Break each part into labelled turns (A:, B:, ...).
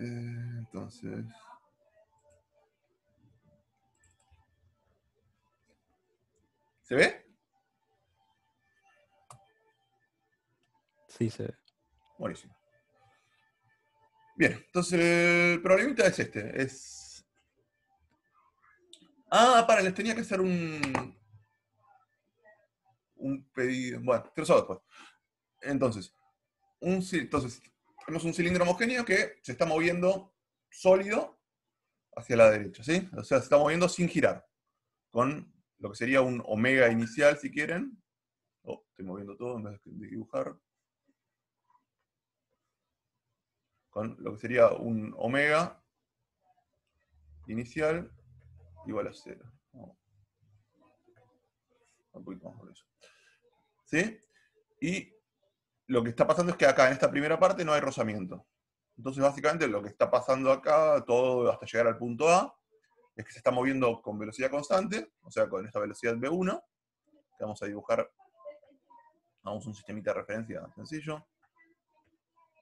A: Entonces... ¿Se ve?
B: Sí, se ve.
A: Buenísimo. Bien, entonces el problemita es este. Les tenía que hacer un pedido. Bueno, te lo hago después. Entonces, tenemos un cilindro homogéneo que se está moviendo sólido hacia la derecha, ¿sí? O sea, se está moviendo sin girar, con lo que sería un omega inicial, si quieren. Oh, estoy moviendo todo en vez de dibujar. Con lo que sería un omega inicial igual a 0. Un poquito más por eso. ¿Sí? Y lo que está pasando es que acá en esta primera parte no hay rozamiento. Entonces, básicamente, lo que está pasando acá, todo hasta llegar al punto A, es que se está moviendo con velocidad constante, o sea, con esta velocidad V1, que vamos a dibujar, vamos a un sistemita de referencia sencillo,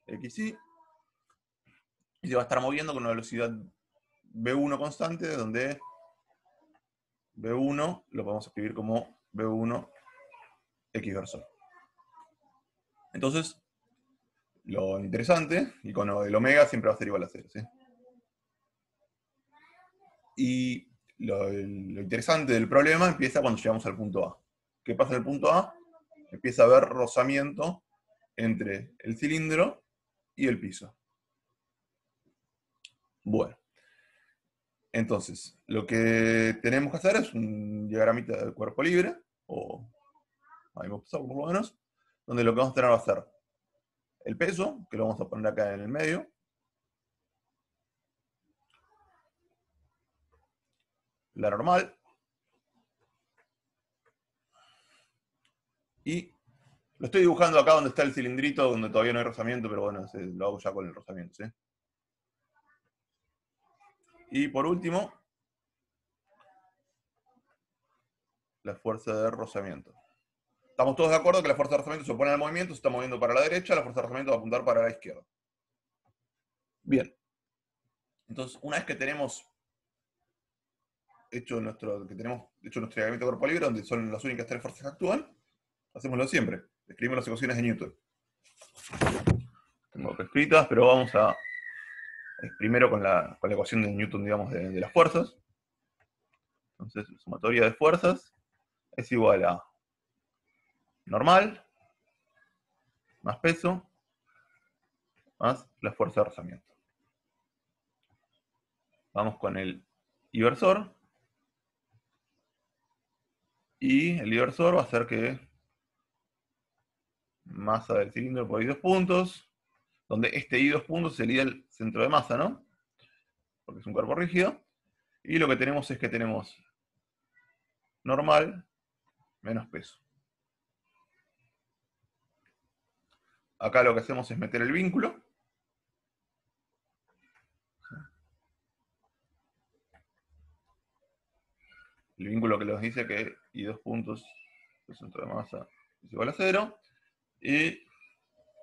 A: XY, y se va a estar moviendo con una velocidad V1 constante, donde V1 lo podemos escribir como V1 X versor. Entonces, lo interesante, y con el omega siempre va a ser igual a 0, ¿sí? Y lo interesante del problema empieza cuando llegamos al punto A. ¿Qué pasa en el punto A? Empieza a haber rozamiento entre el cilindro y el piso. Bueno, entonces, lo que tenemos que hacer es un diagramita del cuerpo libre, o ahí hemos pasado por lo menos, donde lo que vamos a tener va a ser el peso, que lo vamos a poner acá en el medio, la normal, y lo estoy dibujando acá donde está el cilindrito, donde todavía no hay rozamiento, pero bueno, lo hago ya con el rozamiento, ¿sí? Y por último, la fuerza de rozamiento. Estamos todos de acuerdo que la fuerza de rozamiento se opone al movimiento, se está moviendo para la derecha, la fuerza de rozamiento va a apuntar para la izquierda. Bien. Entonces, una vez que tenemos hecho nuestro diagrama de cuerpo libre, donde son las únicas tres fuerzas que actúan, hacemos lo de siempre. Escribimos las ecuaciones de Newton. Tengo que escritas, pero vamos a primero con la ecuación de Newton, digamos, de las fuerzas. Entonces, la sumatoria de fuerzas es igual a normal más peso más la fuerza de rozamiento. Vamos con el inversor. Y el inversor va a ser que masa del cilindro por I2 puntos, donde este I2 puntos sería el centro de masa, ¿no? Porque es un cuerpo rígido. Y lo que tenemos es que tenemos normal menos peso. Acá lo que hacemos es meter el vínculo. El vínculo que nos dice que I2 puntos, el centro de masa, es igual a 0. Y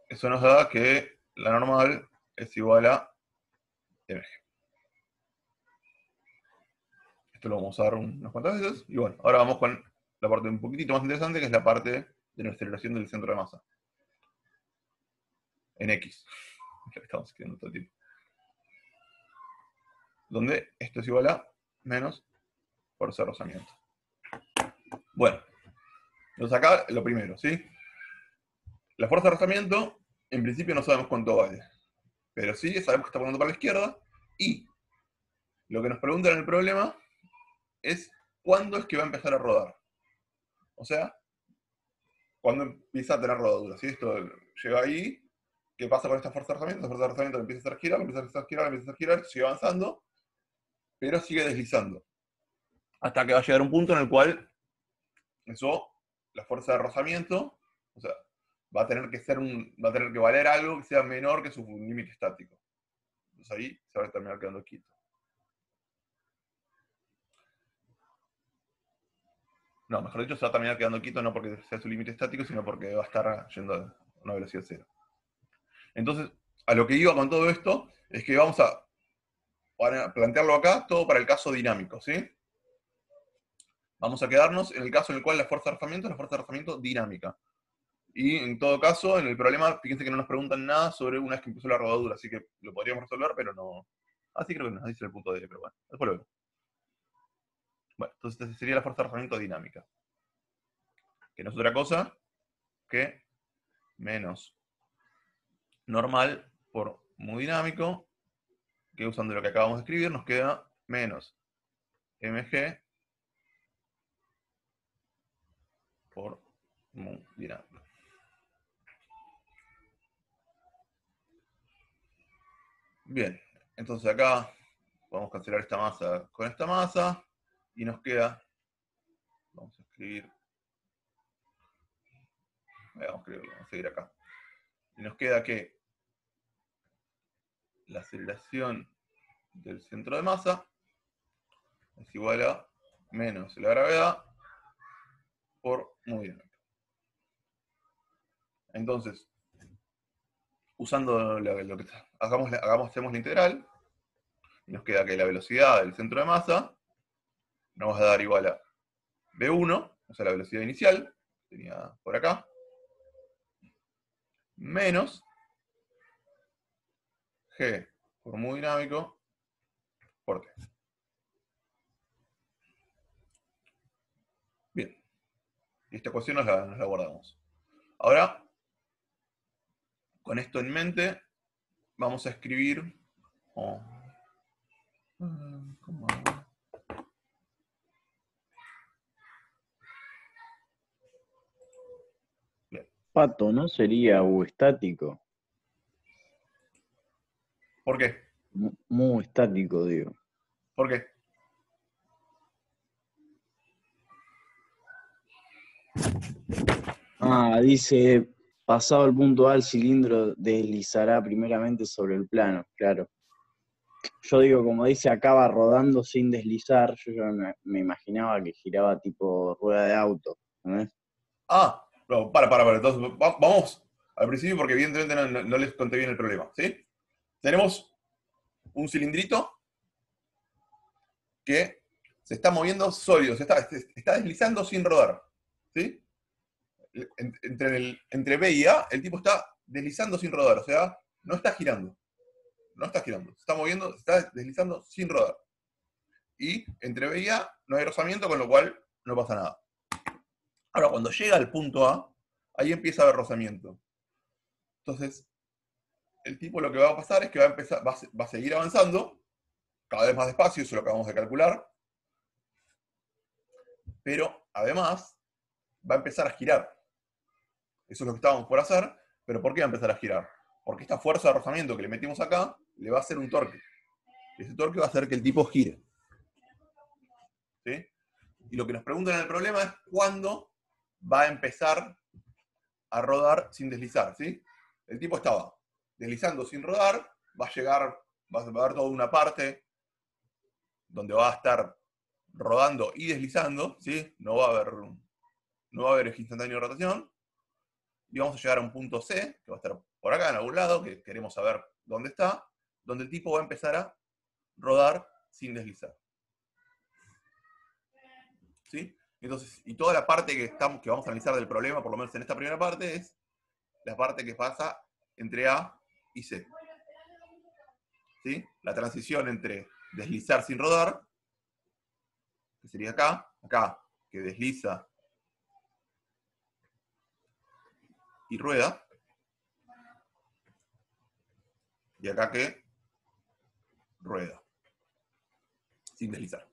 A: eso nos da que la normal es igual a mg. Esto lo vamos a dar unas cuantas veces. Y bueno, ahora vamos con la parte un poquitito más interesante, que es la parte de la aceleración del centro de masa. En X. Es lo que estamos escribiendo todo el tiempo. Donde esto es igual a menos fuerza de rozamiento. Bueno, entonces acá lo primero, ¿sí? La fuerza de rozamiento, en principio no sabemos cuánto vale. Pero sí sabemos que está apuntando para la izquierda. Y lo que nos preguntan en el problema es cuándo es que va a empezar a rodar. O sea, cuándo empieza a tener rodadura. Si esto llega ahí, ¿qué pasa con esta fuerza de rozamiento? La fuerza de rozamiento empieza a hacer girar, empieza a hacer girar, empieza a hacer girar, sigue avanzando, pero sigue deslizando. Hasta que va a llegar un punto en el cual eso, la fuerza de rozamiento, o sea, va a tener que valer algo que sea menor que su límite estático. Entonces ahí se va a terminar quedando quieto. No, mejor dicho, se va a terminar quedando quieto no porque sea su límite estático, sino porque va a estar yendo a una velocidad cero. Entonces, a lo que iba con todo esto es que vamos a plantearlo acá todo para el caso dinámico, ¿sí? Vamos a quedarnos en el caso en el cual la fuerza de arrastramiento es la fuerza de arrastramiento dinámica. Y en todo caso, en el problema, fíjense que no nos preguntan nada sobre una vez que empezó la rodadura, así que lo podríamos resolver, pero no. Así creo que nos dice el punto D, pero bueno, después lo vemos. Bueno, entonces esta sería la fuerza de arrastramiento dinámica. Que no es otra cosa que menos normal por mu dinámico, que usando lo que acabamos de escribir nos queda menos mg por mu dinámico. Bien, entonces acá podemos cancelar esta masa con esta masa y nos queda, vamos a escribir, vamos a seguir acá. Y nos queda que la aceleración del centro de masa es igual a menos la gravedad por mu dinámico. Entonces, usando lo que hacemos la integral, y nos queda que la velocidad del centro de masa nos va a dar igual a v1, o sea, la velocidad inicial, que tenía por acá, menos g por mu dinámico por t. Bien, y esta ecuación nos la guardamos. Ahora, con esto en mente, vamos a escribir... ¿cómo hago? Bien.
C: Pato, ¿no sería U estático?
A: ¿Por qué?
C: Mu estático, digo.
A: ¿Por qué?
C: Ah, dice, pasado el punto A, el cilindro deslizará primeramente sobre el plano, claro. Yo digo, como dice, acaba rodando sin deslizar, yo ya me imaginaba que giraba tipo rueda de auto, ¿no?
A: Ah, no, para. Entonces, vamos al principio porque evidentemente no les conté bien el problema, ¿sí? Tenemos un cilindrito que se está moviendo sólido, se está deslizando sin rodar, ¿sí? Entre B y A, el tipo está deslizando sin rodar, o sea, no está girando. No está girando, se está moviendo, se está deslizando sin rodar. Y entre B y A no hay rozamiento, con lo cual no pasa nada. Ahora, cuando llega al punto A, ahí empieza a haber rozamiento. Entonces, el tipo lo que va a pasar es que va a seguir avanzando, cada vez más despacio, eso es lo que vamos a calcular, pero además va a empezar a girar. Eso es lo que estábamos por hacer, pero ¿por qué va a empezar a girar? Porque esta fuerza de rozamiento que le metimos acá le va a hacer un torque. Y ese torque va a hacer que el tipo gire. ¿Sí? Y lo que nos preguntan en el problema es cuándo va a empezar a rodar sin deslizar. ¿Sí? El tipo estaba deslizando sin rodar, va a haber toda una parte donde va a estar rodando y deslizando, ¿sí? No va a haber eje instantáneo de rotación. Y vamos a llegar a un punto C, que va a estar por acá en algún lado, que queremos saber dónde está, donde el tipo va a empezar a rodar sin deslizar. ¿Sí? Entonces, y toda la parte que vamos a analizar del problema, por lo menos en esta primera parte, es la parte que pasa entre A y C. ¿Sí? La transición entre deslizar sin rodar, que sería acá, que desliza y rueda, y acá que rueda, sin deslizar.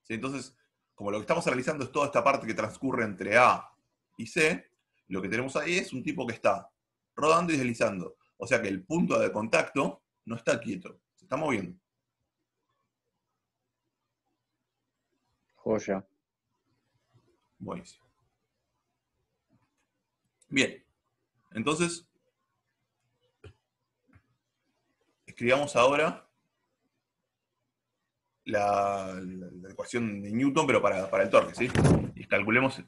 A: ¿Sí? Entonces, como lo que estamos analizando es toda esta parte que transcurre entre A y C, lo que tenemos ahí es un tipo que está rodando y deslizando. O sea que el punto de contacto no está quieto, se está moviendo.
C: Joya.
A: Buenísimo. Bien, entonces, escribamos ahora la ecuación de Newton, pero para el torque, ¿sí? Y calculemos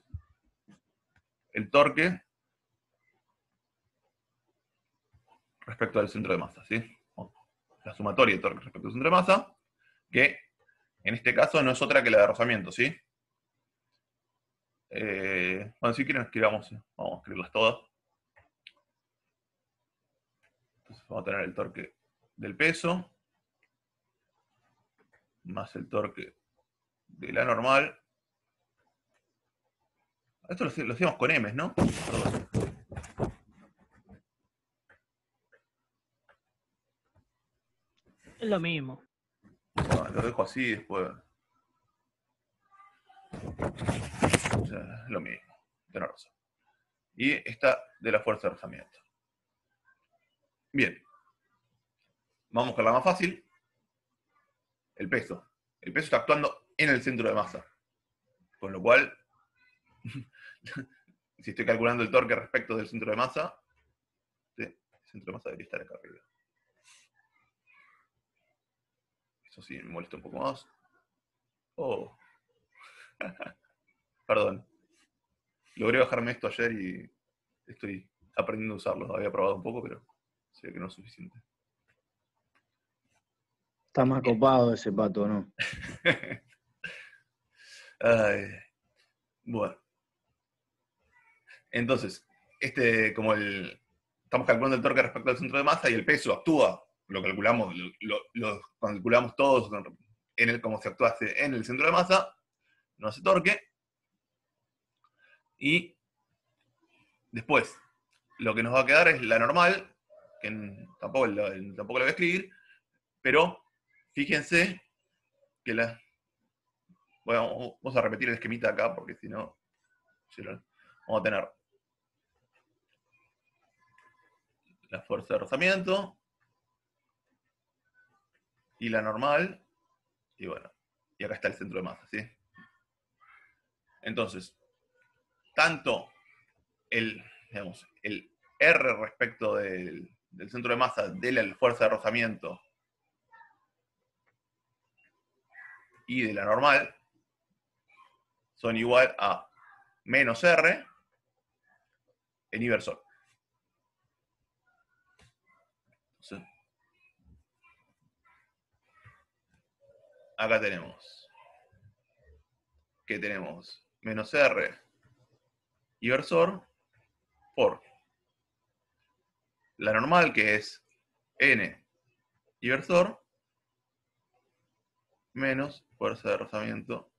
A: el torque respecto al centro de masa, ¿sí? La sumatoria de torque respecto al centro de masa, que en este caso no es otra que la de rozamiento, ¿sí? Bueno, si quieren escribamos, vamos a escribirlas todas. Entonces vamos a tener el torque del peso, más el torque de la normal. Esto lo hacíamos con M, ¿no?
D: Es lo mismo.
A: Bueno, lo dejo así y después. O sea, es lo mismo. Tenés razón. Y esta de la fuerza de rozamiento. Bien. Vamos con la más fácil. El peso. El peso está actuando en el centro de masa. Con lo cual, si estoy calculando el torque respecto del centro de masa, ¿sí? El centro de masa debería estar acá arriba. Eso sí, me molesta un poco más. Oh. Perdón. Logré bajarme esto ayer y estoy aprendiendo a usarlo. Había probado un poco, pero sé que no es suficiente.
C: Está más copado ese pato, ¿no?
A: Ay, bueno. Entonces, estamos calculando el torque respecto al centro de masa y el peso actúa, lo calculamos, lo calculamos todos como se actuase en el centro de masa, no hace torque. Y después, lo que nos va a quedar es la normal, que tampoco la voy a escribir, pero fíjense que bueno, vamos a repetir el esquemita acá, porque si no, vamos a tener la fuerza de rozamiento y la normal, y bueno, y acá está el centro de masa, ¿sí? Entonces, tanto digamos, el R respecto del centro de masa de la fuerza de rozamiento y de la normal son igual a menos R en inversor. Entonces, acá tenemos que tenemos menos R inversor por la normal, que es N inversor, menos fuerza de rozamiento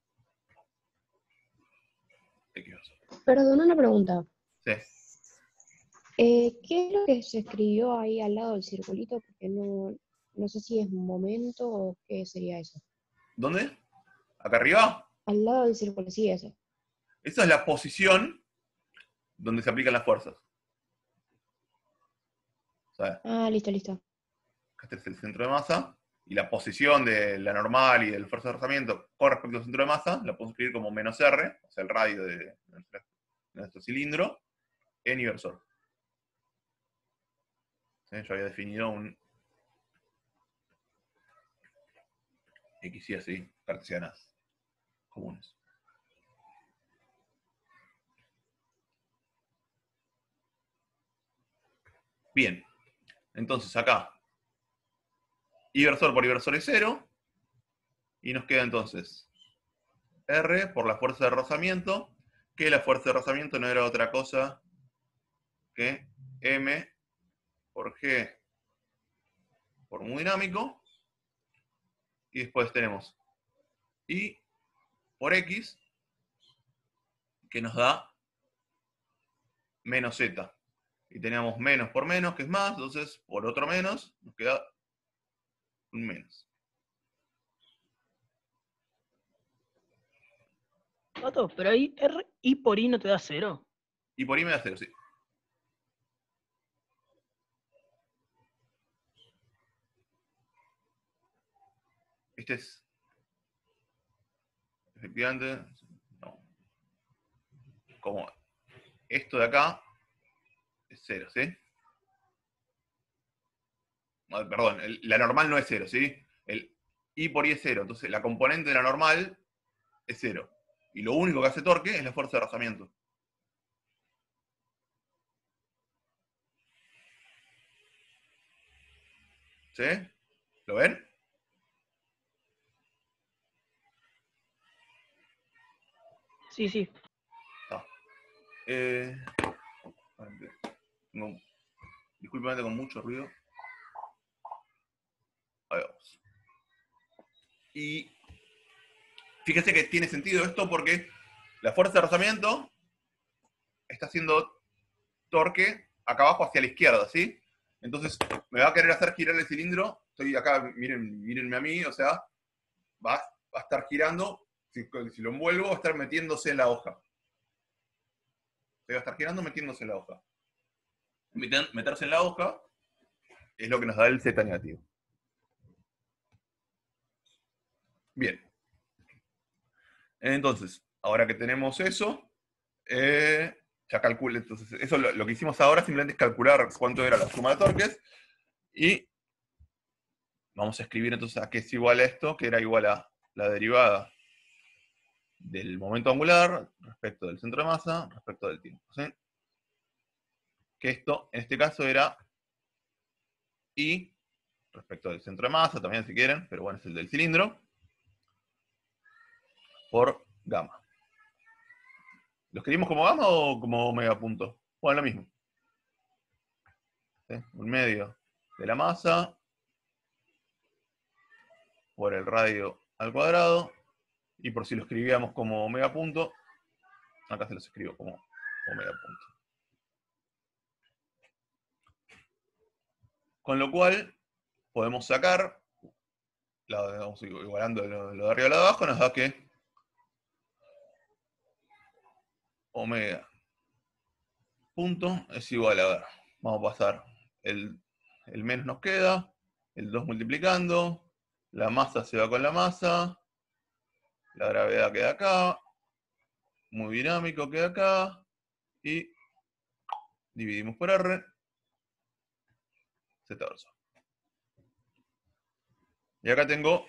A: X inversor.
E: Perdón, una pregunta.
A: Sí.
E: ¿Qué es lo que se escribió ahí al lado del circulito? Porque no sé si es momento o qué sería eso.
A: ¿Dónde? ¿Acá arriba?
E: Al lado del círculo, sí, ese.
A: Esa es la posición donde se aplican las fuerzas. O sea,
E: Ah, listo, listo.
A: este es el centro de masa, y la posición de la normal y del fuerza de rozamiento con respecto al centro de masa, la podemos escribir como menos R, o sea, el radio de nuestro cilindro, en inversor. ¿Sí? Yo había definido un X y así, cartesianas comunes. Bien, entonces acá, inversor por inversor es 0, y nos queda entonces R por la fuerza de rozamiento, que la fuerza de rozamiento no era otra cosa que M por G por muy dinámico, y después tenemos I por X, que nos da menos Z. Y teníamos menos por menos, que es más, entonces por otro menos nos queda un menos.
D: Pato, pero ahí R y por I no te da 0.
A: Y por I me da 0, sí. Este es, efectivamente, no. Como esto de acá es 0, ¿sí? Perdón, la normal no es 0, ¿sí? I por I es 0. Entonces la componente de la normal es 0. Y lo único que hace torque es la fuerza de rozamiento. ¿Sí? ¿Lo ven?
D: Sí, sí.
A: Disculpame con mucho ruido. Ahí vamos. Y fíjese que tiene sentido esto porque la fuerza de rozamiento está haciendo torque acá abajo hacia la izquierda, ¿sí? Entonces me va a querer hacer girar el cilindro. Estoy acá, mírenme a mí, o sea, va a estar girando. Si lo envuelvo, va a estar metiéndose en la hoja. Se va a estar girando metiéndose en la hoja. Meterse en la hoja es lo que nos da el Z negativo. Bien. Entonces, ahora que tenemos eso, ya calculé. Entonces, eso lo que hicimos ahora simplemente es calcular cuánto era la suma de torques. Y vamos a escribir entonces a qué es igual a esto, que era igual a la derivada del momento angular respecto del centro de masa respecto del tiempo. ¿Sí? Que esto, en este caso, era I respecto del centro de masa, también si quieren, pero bueno, es el del cilindro, por gamma. ¿Lo escribimos como gamma o como omega punto? Bueno, lo mismo. ¿Sí? Un medio de la masa por el radio al cuadrado, y por si lo escribíamos como omega punto, acá se los escribo como omega punto. Con lo cual, podemos sacar, vamos igualando lo de arriba a lo de abajo, nos da que omega punto es igual a, ver, vamos a pasar, el menos nos queda, el 2 multiplicando, la masa se va con la masa, la gravedad queda acá, muy dinámico queda acá, y dividimos por R, Z dorsal. Y acá tengo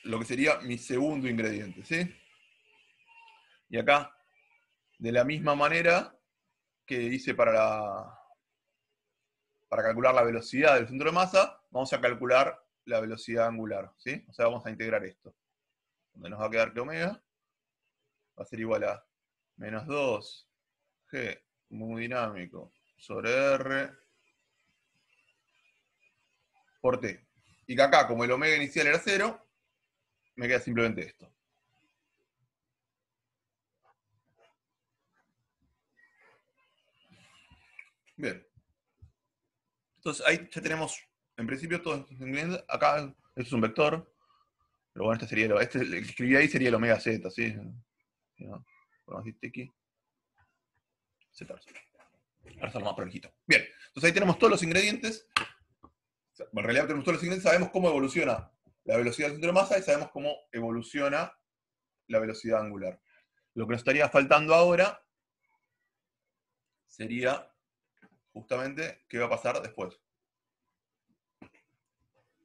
A: lo que sería mi segundo ingrediente, ¿sí? Y acá, de la misma manera que hice para calcular la velocidad del centro de masa, vamos a calcular la velocidad angular, ¿sí? O sea, vamos a integrar esto. Donde nos va a quedar que omega va a ser igual a menos 2 G muy dinámico sobre R por T. Y que acá, como el omega inicial era 0, me queda simplemente esto. Bien. Entonces ahí ya tenemos, en principio, todos estos ingredientes. Acá, esto es un vector. Pero bueno, este sería el que escribí ahí sería el omega z, ¿sí? ¿No? Podemos decir tiki. Z. Ahora está más prolijito. Bien. Entonces ahí tenemos todos los ingredientes. En realidad tenemos todos los ingredientes, sabemos cómo evoluciona la velocidad del centro de masa y sabemos cómo evoluciona la velocidad angular. Lo que nos estaría faltando ahora sería justamente qué va a pasar después.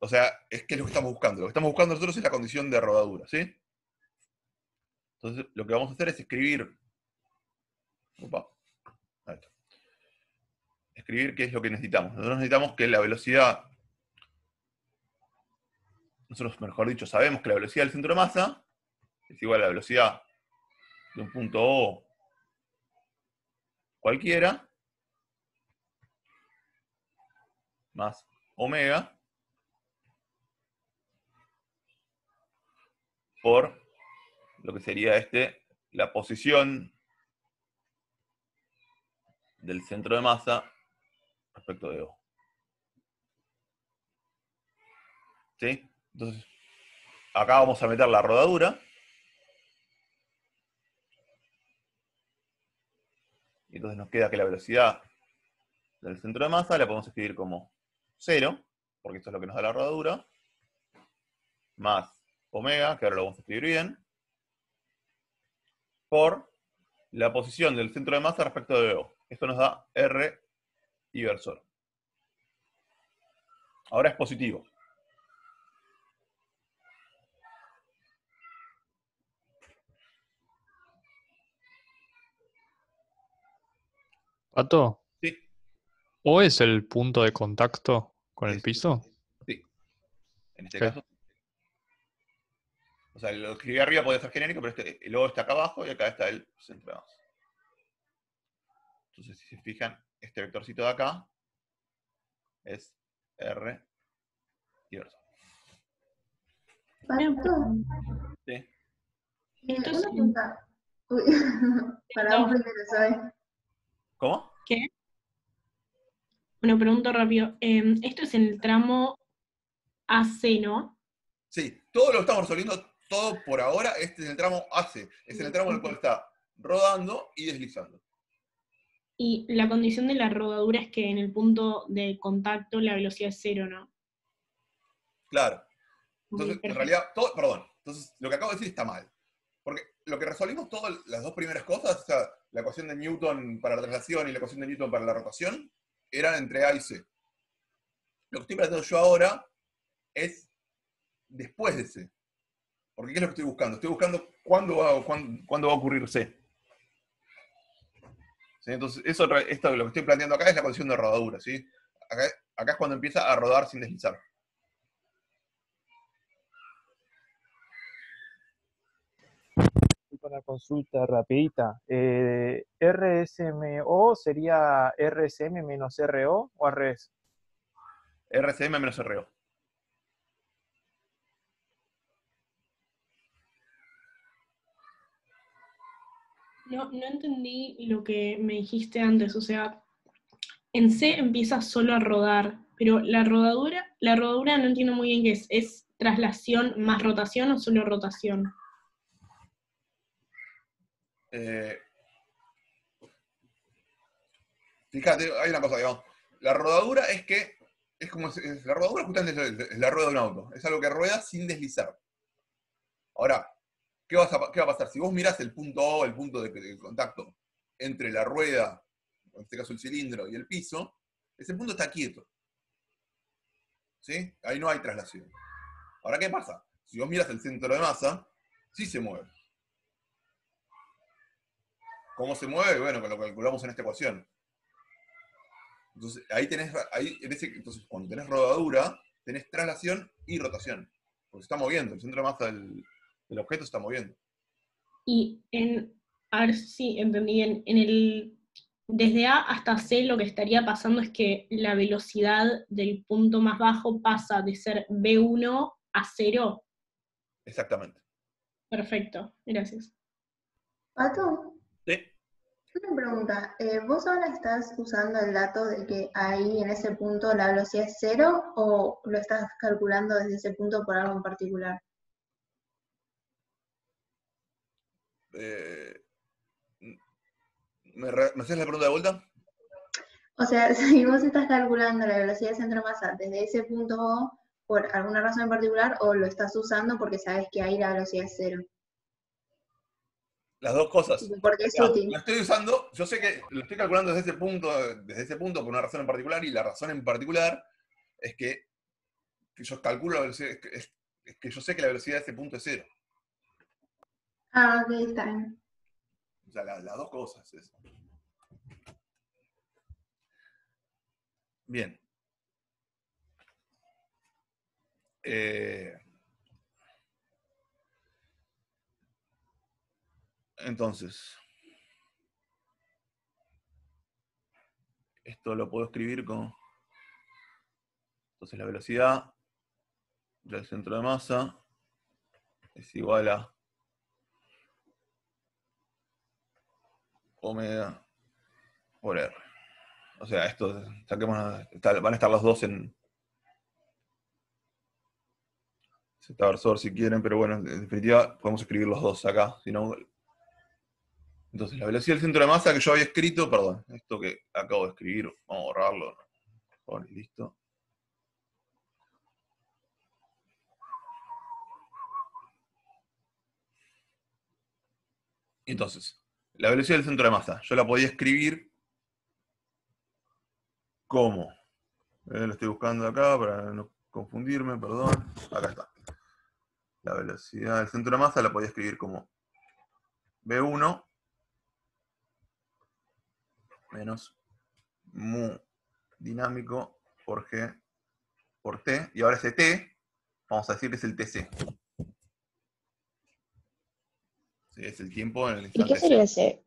A: O sea, es que es lo que estamos buscando. Lo que estamos buscando nosotros es la condición de rodadura, ¿sí? Entonces, lo que vamos a hacer es escribir. Opa, ahí está. Escribir qué es lo que necesitamos. Nosotros necesitamos que la velocidad. Nosotros, mejor dicho, sabemos que la velocidad del centro de masa es igual a la velocidad de un punto O cualquiera más omega por lo que sería la posición del centro de masa respecto de O. ¿Sí? Entonces, acá vamos a meter la rodadura. Y entonces nos queda que la velocidad del centro de masa la podemos escribir como 0, porque esto es lo que nos da la rodadura, más omega, que ahora lo vamos a escribir bien, por la posición del centro de masa respecto de O. Esto nos da R inversor. Ahora es positivo.
B: Pato,
A: Sí,
B: ¿O es el punto de contacto con el
A: es-
B: piso?
A: sí. En este
B: Ok.
A: caso. O sea, lo que escribí arriba puede ser genérico, pero el O está acá abajo y acá está el centro de masa. Entonces, si se fijan, este vectorcito de acá es R diverso.
F: Pato,
A: ¿Sí?
D: Esto es
F: una pregunta. Uy, para vos primero, ¿sabes?
A: ¿Cómo?
D: ¿Qué? Bueno, pregunto rápido. Esto es en el tramo AC, ¿no?
A: Sí, todo lo estamos resolviendo, todo por ahora, este es el tramo AC. Es en el tramo en el cual está rodando y deslizando.
D: Y la condición de la rodadura es que en el punto de contacto la velocidad es cero, ¿no?
A: Claro.
D: Ok,
A: Entonces, en
D: perfecto.
A: realidad, perdón. Entonces, lo que acabo de decir está mal. Porque lo que resolvimos todas las dos primeras cosas, o sea, la ecuación de Newton para la traslación y la ecuación de Newton para la rotación, eran entre A y C. Lo que estoy planteando yo ahora es después de C. Porque ¿qué es lo que estoy buscando? Estoy buscando cuándo va a ocurrir C. ¿Sí? Entonces, esto lo que estoy planteando acá es la condición de rodadura. ¿Sí? Acá es cuando empieza a rodar sin deslizar.
G: Una consulta rapidita. ¿RSMO sería RSM menos RO o al revés?
A: RCM menos RO.
D: No entendí lo que me dijiste antes, o sea, en C empieza solo a rodar, pero la rodadura no entiendo muy bien qué ¿es traslación más rotación o solo rotación?
A: Eh, Fíjate, hay una cosa, digamos. La rodadura es como, la rodadura justamente es la rueda de un auto. Es algo que rueda sin deslizar. Ahora, ¿qué va a pasar? Si vos mirás el punto O, el punto de contacto entre la rueda, en este caso el cilindro, y el piso, ese punto está quieto. ¿Sí? Ahí no hay traslación. Ahora, ¿qué pasa? Si vos miras el centro de masa, sí se mueve. ¿Cómo se mueve? Bueno, que lo calculamos en esta ecuación. Entonces, entonces, cuando tenés rodadura, tenés traslación y rotación. Porque se está moviendo, el centro de masa del objeto se está moviendo.
D: Y a ver si entendí bien, desde A hasta C lo que estaría pasando es que la velocidad del punto más bajo pasa de ser B1 a 0.
A: Exactamente.
D: Perfecto, gracias.
F: Pato,
A: Sí.
F: una pregunta. ¿Vos ahora estás usando el dato de que ahí en ese punto la velocidad es cero o lo estás calculando desde ese punto por algo en particular?
A: Eh, ¿Me haces la pregunta de vuelta?
F: O sea, si vos estás calculando la velocidad de centro de masa desde ese punto O por alguna razón en particular o lo estás usando porque sabes que ahí la velocidad es cero.
A: Las dos cosas.
F: Tipo, porque es
A: Mirá,
F: útil.
A: lo estoy usando, yo sé que lo estoy calculando desde ese punto por una razón en particular, y la razón en particular es que yo calculo la velocidad, es que yo sé que la velocidad de ese punto es cero.
F: Ah, ok, está bien.
A: O sea, las dos cosas. Bien. Eh, entonces, esto lo puedo escribir como... Entonces la velocidad del centro de masa es igual a omega por R. O sea, van a estar los dos en Z-versor si quieren, pero bueno, en definitiva podemos escribir los dos acá. Entonces, la velocidad del centro de masa que yo había escrito, perdón, esto que acabo de escribir, vamos a borrarlo. Mejor, y listo. Entonces, la velocidad del centro de masa, yo la podía escribir como, lo estoy buscando acá para no confundirme, perdón. Acá está. La velocidad del centro de masa la podía escribir como V1 menos mu dinámico por G por T, y ahora ese T, vamos a decir que es el TC. Sí, es el tiempo en el
E: ¿Y
A: instante
E: qué sería
A: C.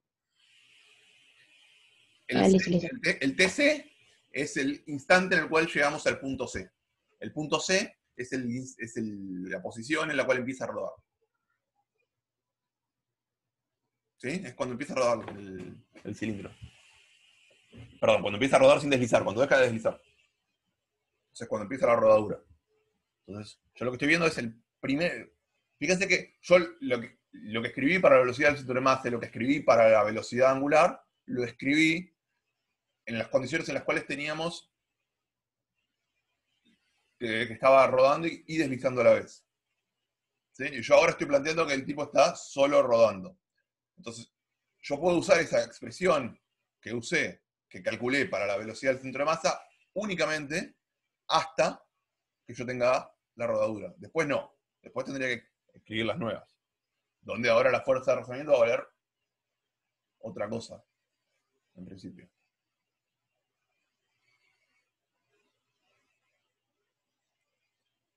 E: ese? Listo, listo.
A: El TC es el instante en el cual llegamos al punto C. El punto C es la posición en la cual empieza a rodar. ¿Sí? Es cuando empieza a rodar el cilindro. Perdón, cuando empieza a rodar sin deslizar, cuando deja de deslizar. Entonces es cuando empieza la rodadura. Entonces, yo lo que estoy viendo es el primer... Fíjense que yo lo que escribí para la velocidad del centro de masa y lo que escribí para la velocidad angular, lo escribí en las condiciones en las cuales teníamos que estaba rodando y deslizando a la vez. ¿Sí? Y yo ahora estoy planteando que el tipo está solo rodando. Entonces, yo puedo usar esa expresión que usé, que calculé para la velocidad del centro de masa, únicamente hasta que yo tenga la rodadura. Después no. Después tendría que escribir las nuevas. Donde ahora la fuerza de rozamiento va a valer otra cosa, en principio.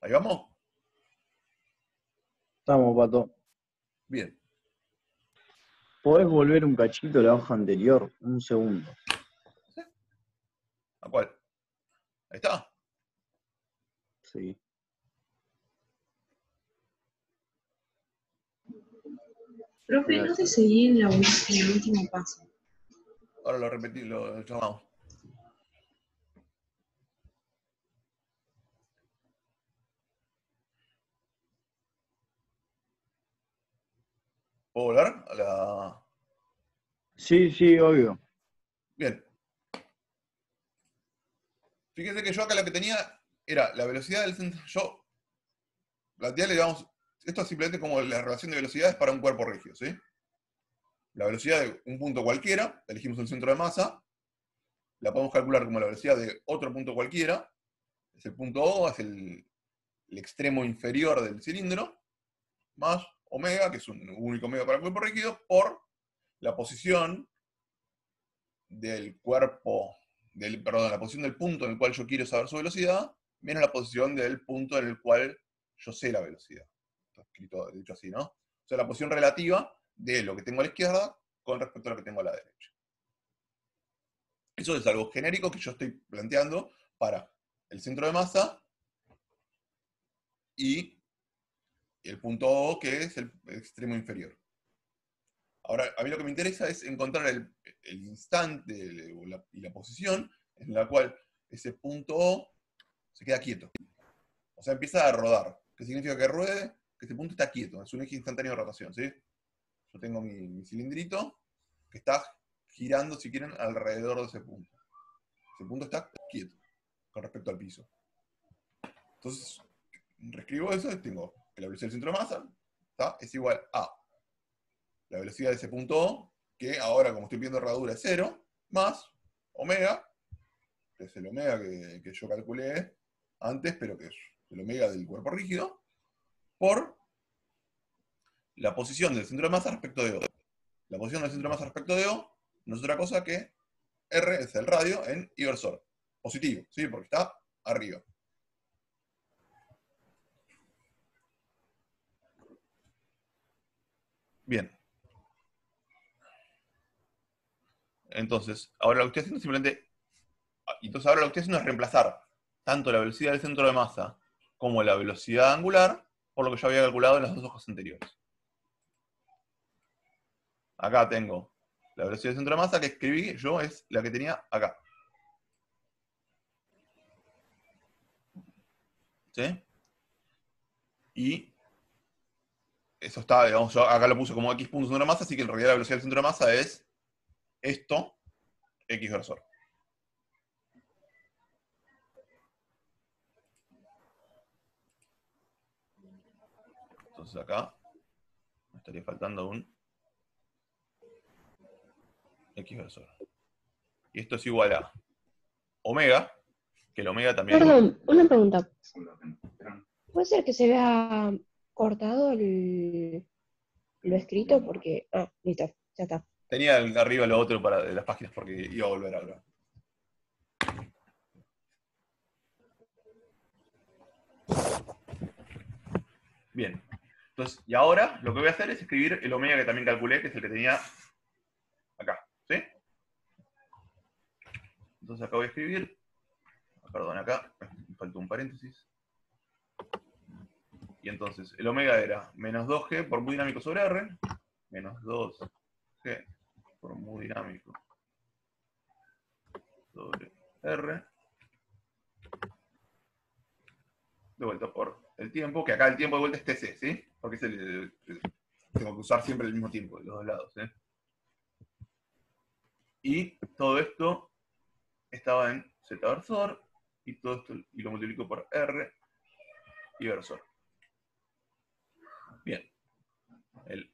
A: ¿Ahí vamos?
C: Estamos, Pato.
A: Bien.
C: ¿Podés volver un cachito a la hoja anterior? Un segundo.
A: ¿A cuál? Ahí está.
C: Sí.
H: Profe, no te seguí en el último paso.
A: Ahora lo repetí, lo llamamos. ¿Puedo volver a la...?
C: Sí, sí, obvio.
A: Bien. Fíjense que yo acá lo que tenía era la velocidad del centro. Yo planteé, digamos, esto es simplemente como la relación de velocidades para un cuerpo rígido, ¿sí? La velocidad de un punto cualquiera, elegimos el centro de masa, la podemos calcular como la velocidad de otro punto cualquiera, es el punto O, es el extremo inferior del cilindro, más omega, que es un único medio para el cuerpo rígido, por la posición del cuerpo, perdón, la posición del punto en el cual yo quiero saber su velocidad, menos la posición del punto en el cual yo sé la velocidad. Está escrito, dicho así, ¿no? O sea, la posición relativa de lo que tengo a la izquierda con respecto a lo que tengo a la derecha. Eso es algo genérico que yo estoy planteando para el centro de masa y el punto O, que es el extremo inferior. Ahora, a mí lo que me interesa es encontrar el instante y la posición en la cual ese punto O se queda quieto. O sea, empieza a rodar. ¿Qué significa que ruede? Que ese punto está quieto. Es un eje instantáneo de rotación, ¿sí? Yo tengo mi cilindrito que está girando, si quieren, alrededor de ese punto. Ese punto está quieto con respecto al piso. Entonces, reescribo eso y tengo que la velocidad del centro de masa es igual a la velocidad de ese punto O, que ahora, como estoy viendo rodadura, es 0, más omega, que es el omega que yo calculé antes, pero que es el omega del cuerpo rígido, por la posición del centro de masa respecto de O. La posición del centro de masa respecto de O no es otra cosa que R es el radio en inversor. Positivo, ¿sí? Porque está arriba. Bien. Entonces, ahora lo que estoy haciendo es simplemente... Entonces ahora lo que estoy haciendo es reemplazar tanto la velocidad del centro de masa como la velocidad angular por lo que yo había calculado en las dos hojas anteriores. Acá tengo la velocidad del centro de masa que escribí yo, es la que tenía acá. ¿Sí? Y eso está, digamos, yo acá lo puse como x punto centro de masa, así que en realidad la velocidad del centro de masa es esto, x versor. Entonces acá me estaría faltando un x versor. Y esto es igual a omega, que el omega también...
E: Perdón, una pregunta. ¿Puede ser que se vea cortado lo escrito? Porque... Ah, listo, ya está.
A: Tenía arriba lo otro de las páginas porque iba a volver ahora. Bien. Entonces, y ahora lo que voy a hacer es escribir el omega que también calculé, que es el que tenía acá. ¿Sí? Entonces acá voy a escribir, perdón, acá me faltó un paréntesis. Y entonces el omega era menos 2G por mu dinámico sobre R, menos 2G por mu dinámico sobre R, de vuelta por el tiempo, que acá el tiempo de vuelta es TC, ¿sí? Porque es tengo que usar siempre el mismo tiempo de los dos lados, ¿eh? Y todo esto estaba en Z versor, y todo esto y lo multiplico por R y versor. Bien. El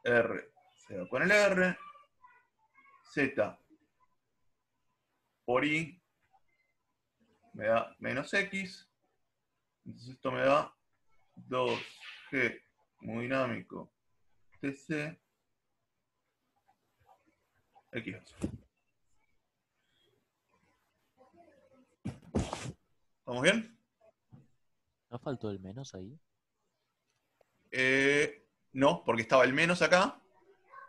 A: R se va con el R, Z por I me da menos X, entonces esto me da 2G mu dinámico TC X versor. ¿Estamos bien?
I: ¿No faltó el menos ahí?
A: No, porque estaba el menos acá,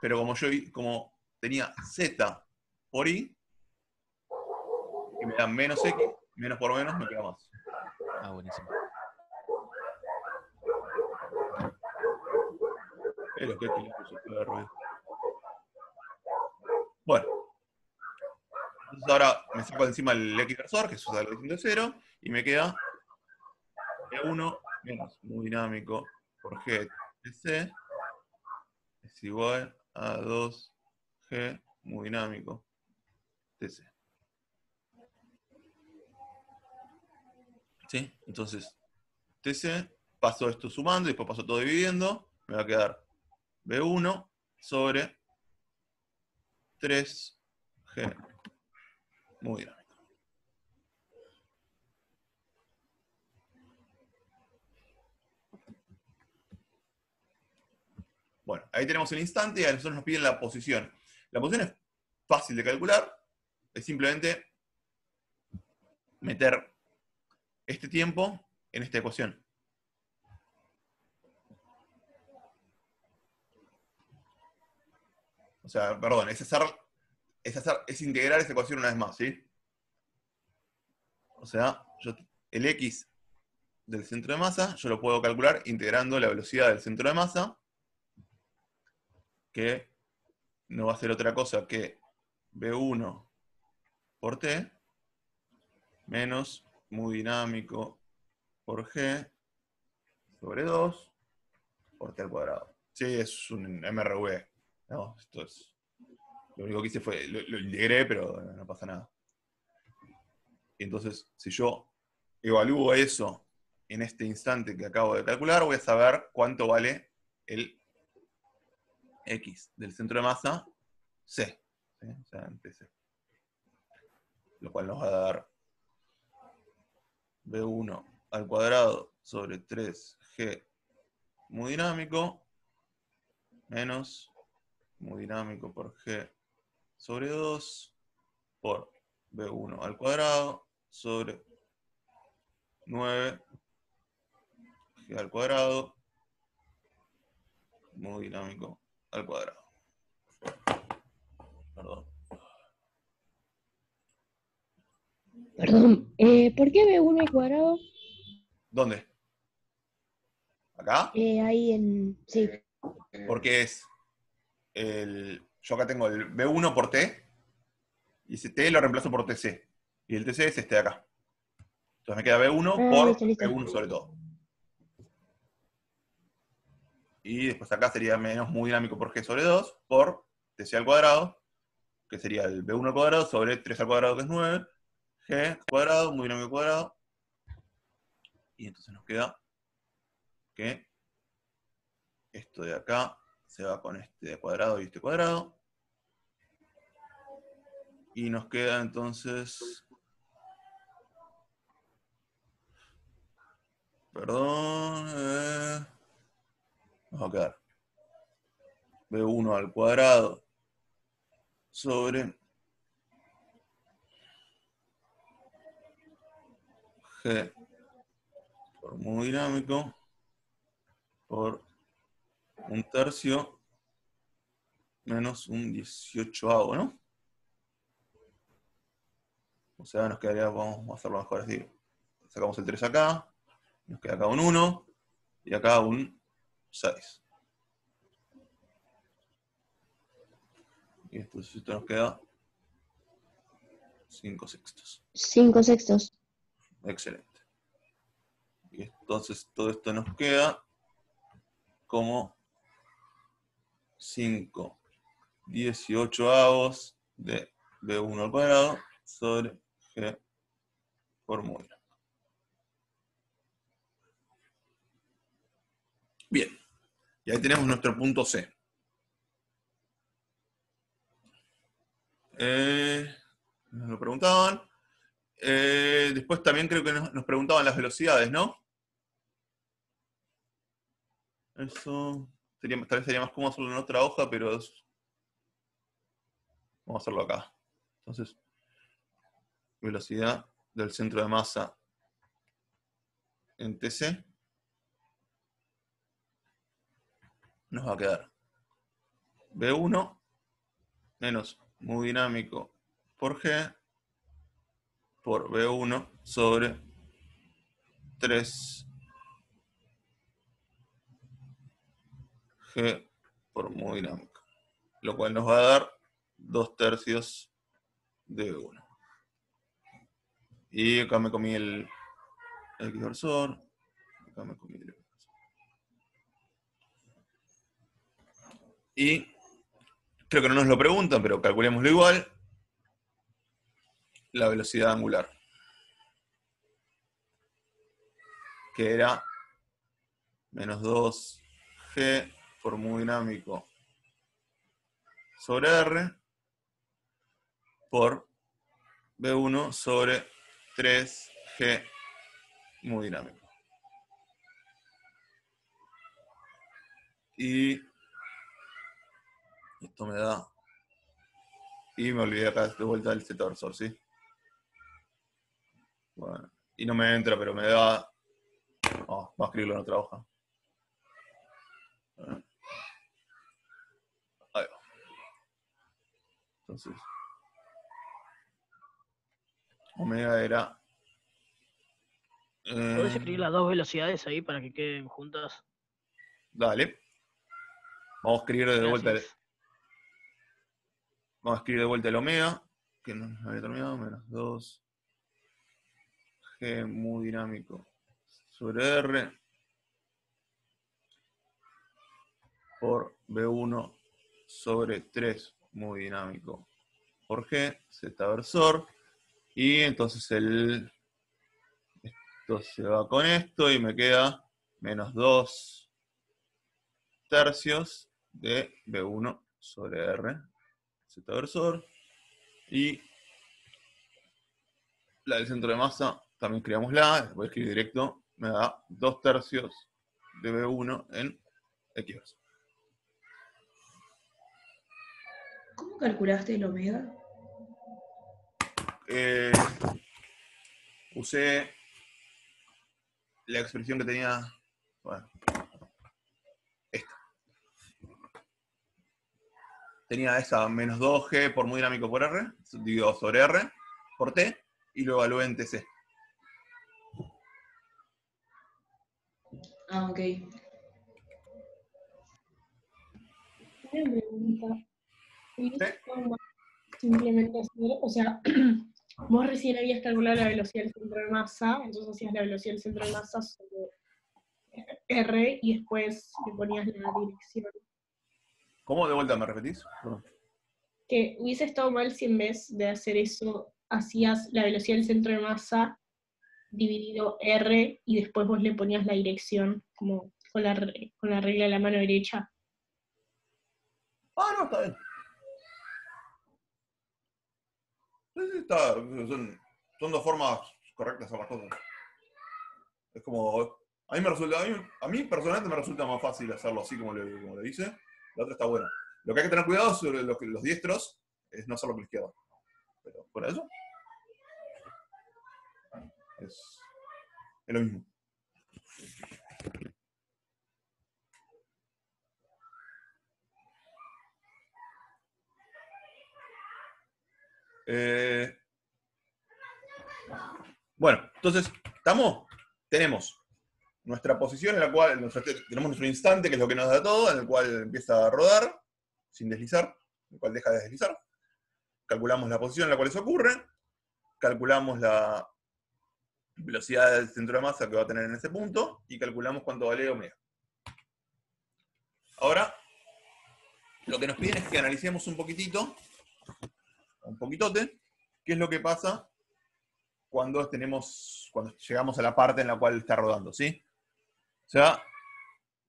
A: pero como tenía Z por I, que me da menos X, menos por menos me queda más.
I: Ah, buenísimo.
A: Pero que aquí le puse R. Bueno. Entonces ahora me saco de encima el X versor, que es la relación de 0, y me queda E1 menos mu dinámico por G de C es igual a 2G mu dinámico TC. ¿Sí? Entonces, TC, paso esto sumando y después paso todo dividiendo, me va a quedar B1 sobre 3G mu dinámico. Bueno, ahí tenemos el instante y a nosotros nos piden la posición. La posición es fácil de calcular, es simplemente meter este tiempo en esta ecuación. O sea, perdón, es integrar esa ecuación una vez más, ¿sí? O sea, el X del centro de masa, yo lo puedo calcular integrando la velocidad del centro de masa, que no va a ser otra cosa que V1 por T, menos mu dinámico por G sobre 2 por T al cuadrado. Sí, es un MRV. No, esto es... Lo único que hice fue, lo integré, pero no pasa nada. Entonces, si yo evalúo eso en este instante que acabo de calcular, voy a saber cuánto vale el X del centro de masa C. ¿Sí? O sea, en TC. Lo cual nos va a dar B1 al cuadrado sobre 3G mu dinámico menos mu dinámico por G sobre 2 por B1 al cuadrado sobre 9G al cuadrado mu dinámico al cuadrado. Perdón.
E: Perdón, ¿por qué B1 al cuadrado?
A: ¿Dónde? ¿Acá?
E: Ahí en... Sí.
A: Porque es yo acá tengo el B1 por T, y ese T lo reemplazo por TC. Y el TC es este de acá. Entonces me queda B1 por
E: Listo.
A: B1 sobre todo. Y después acá sería menos mu dinámico por G sobre 2 por TC al cuadrado, que sería el B1 al cuadrado sobre 3 al cuadrado, que es 9, G al cuadrado, mu dinámico al cuadrado. Y entonces nos queda que esto de acá se va con este cuadrado y este cuadrado. Y nos queda entonces... Perdón... nos va a quedar B1 al cuadrado sobre G por mu dinámico por 1/3 menos un 18avo, ¿no? O sea, nos quedaría, vamos a hacerlo mejor así. Sacamos el 3 acá, nos queda acá un 1 y acá un 6. Y entonces esto nos queda 5/6.
E: 5/6.
A: Excelente. Y entonces todo esto nos queda como 5/18 de B1 al cuadrado sobre G por módulo. Bien. Y ahí tenemos nuestro punto C. Nos lo preguntaban. Después también creo que nos preguntaban las velocidades, ¿no? Eso tal vez sería más cómodo hacerlo en otra hoja, pero vamos a hacerlo acá. Entonces, velocidad del centro de masa en TC nos va a quedar B1 menos mu dinámico por G por B1 sobre 3G por mu dinámico, lo cual nos va a dar 2/3 de B1. Y acá me comí el X versor, acá me comí el X versor. Y creo que no nos lo preguntan, pero calculémoslo igual. La velocidad angular, que era menos 2G por mu dinámico sobre R por B1 sobre 3G mu dinámico. Y esto me da... Y me olvidé acá de vuelta del Z versor, ¿sí? Bueno, y no me entra, pero me da... vamos a escribirlo en otra hoja. Ahí va. Entonces, omega era...
J: ¿Podés escribir las dos velocidades ahí para que queden juntas?
A: Dale. Vamos a escribir de vuelta. Vamos a escribir de vuelta el omega, que no había terminado, menos 2G mu dinámico sobre R por B1 sobre 3 mu dinámico por G, Z versor, y entonces esto se va con esto y me queda menos 2/3 de B1 sobre R, Z versor, y la del centro de masa, también creámosla, voy a escribir directo, me da 2/3 de B1 en X versor.
H: ¿Cómo calculaste el omega?
A: Usé la expresión que tenía, bueno, esta. Tenía esa menos 2G por mu dinámico por R, dividido sobre R, por T, y lo evalué en TC.
H: Ah, ok.
D: Una pregunta. Simplemente hacer, o sea, vos recién habías calculado la velocidad del centro de masa, entonces hacías la velocidad del centro de masa sobre R y después le ponías la dirección.
A: ¿Cómo? ¿De vuelta me repetís? Perdón.
D: Que hubiese estado mal si en vez de hacer eso hacías la velocidad del centro de masa dividido R y después vos le ponías la dirección como con la regla de la mano derecha.
A: Ah, no, está bien. Sí, son dos formas correctas de hacer las cosas. Es como... A mí personalmente me resulta más fácil hacerlo así como le dice. La otra está buena. Lo que hay que tener cuidado sobre los diestros es no hacerlo con la izquierda. Pero por eso es lo mismo. Bueno, entonces, ¿estamos? Tenemos nuestra posición en la cual tenemos nuestro instante, que es lo que nos da todo, en el cual empieza a rodar, sin deslizar, en el cual deja de deslizar. Calculamos la posición en la cual eso ocurre, calculamos la velocidad del centro de masa que va a tener en ese punto, y calculamos cuánto vale omega. Ahora, lo que nos piden es que analicemos un poquitito, un poquitote, qué es lo que pasa cuando llegamos a la parte en la cual está rodando, ¿sí? O sea,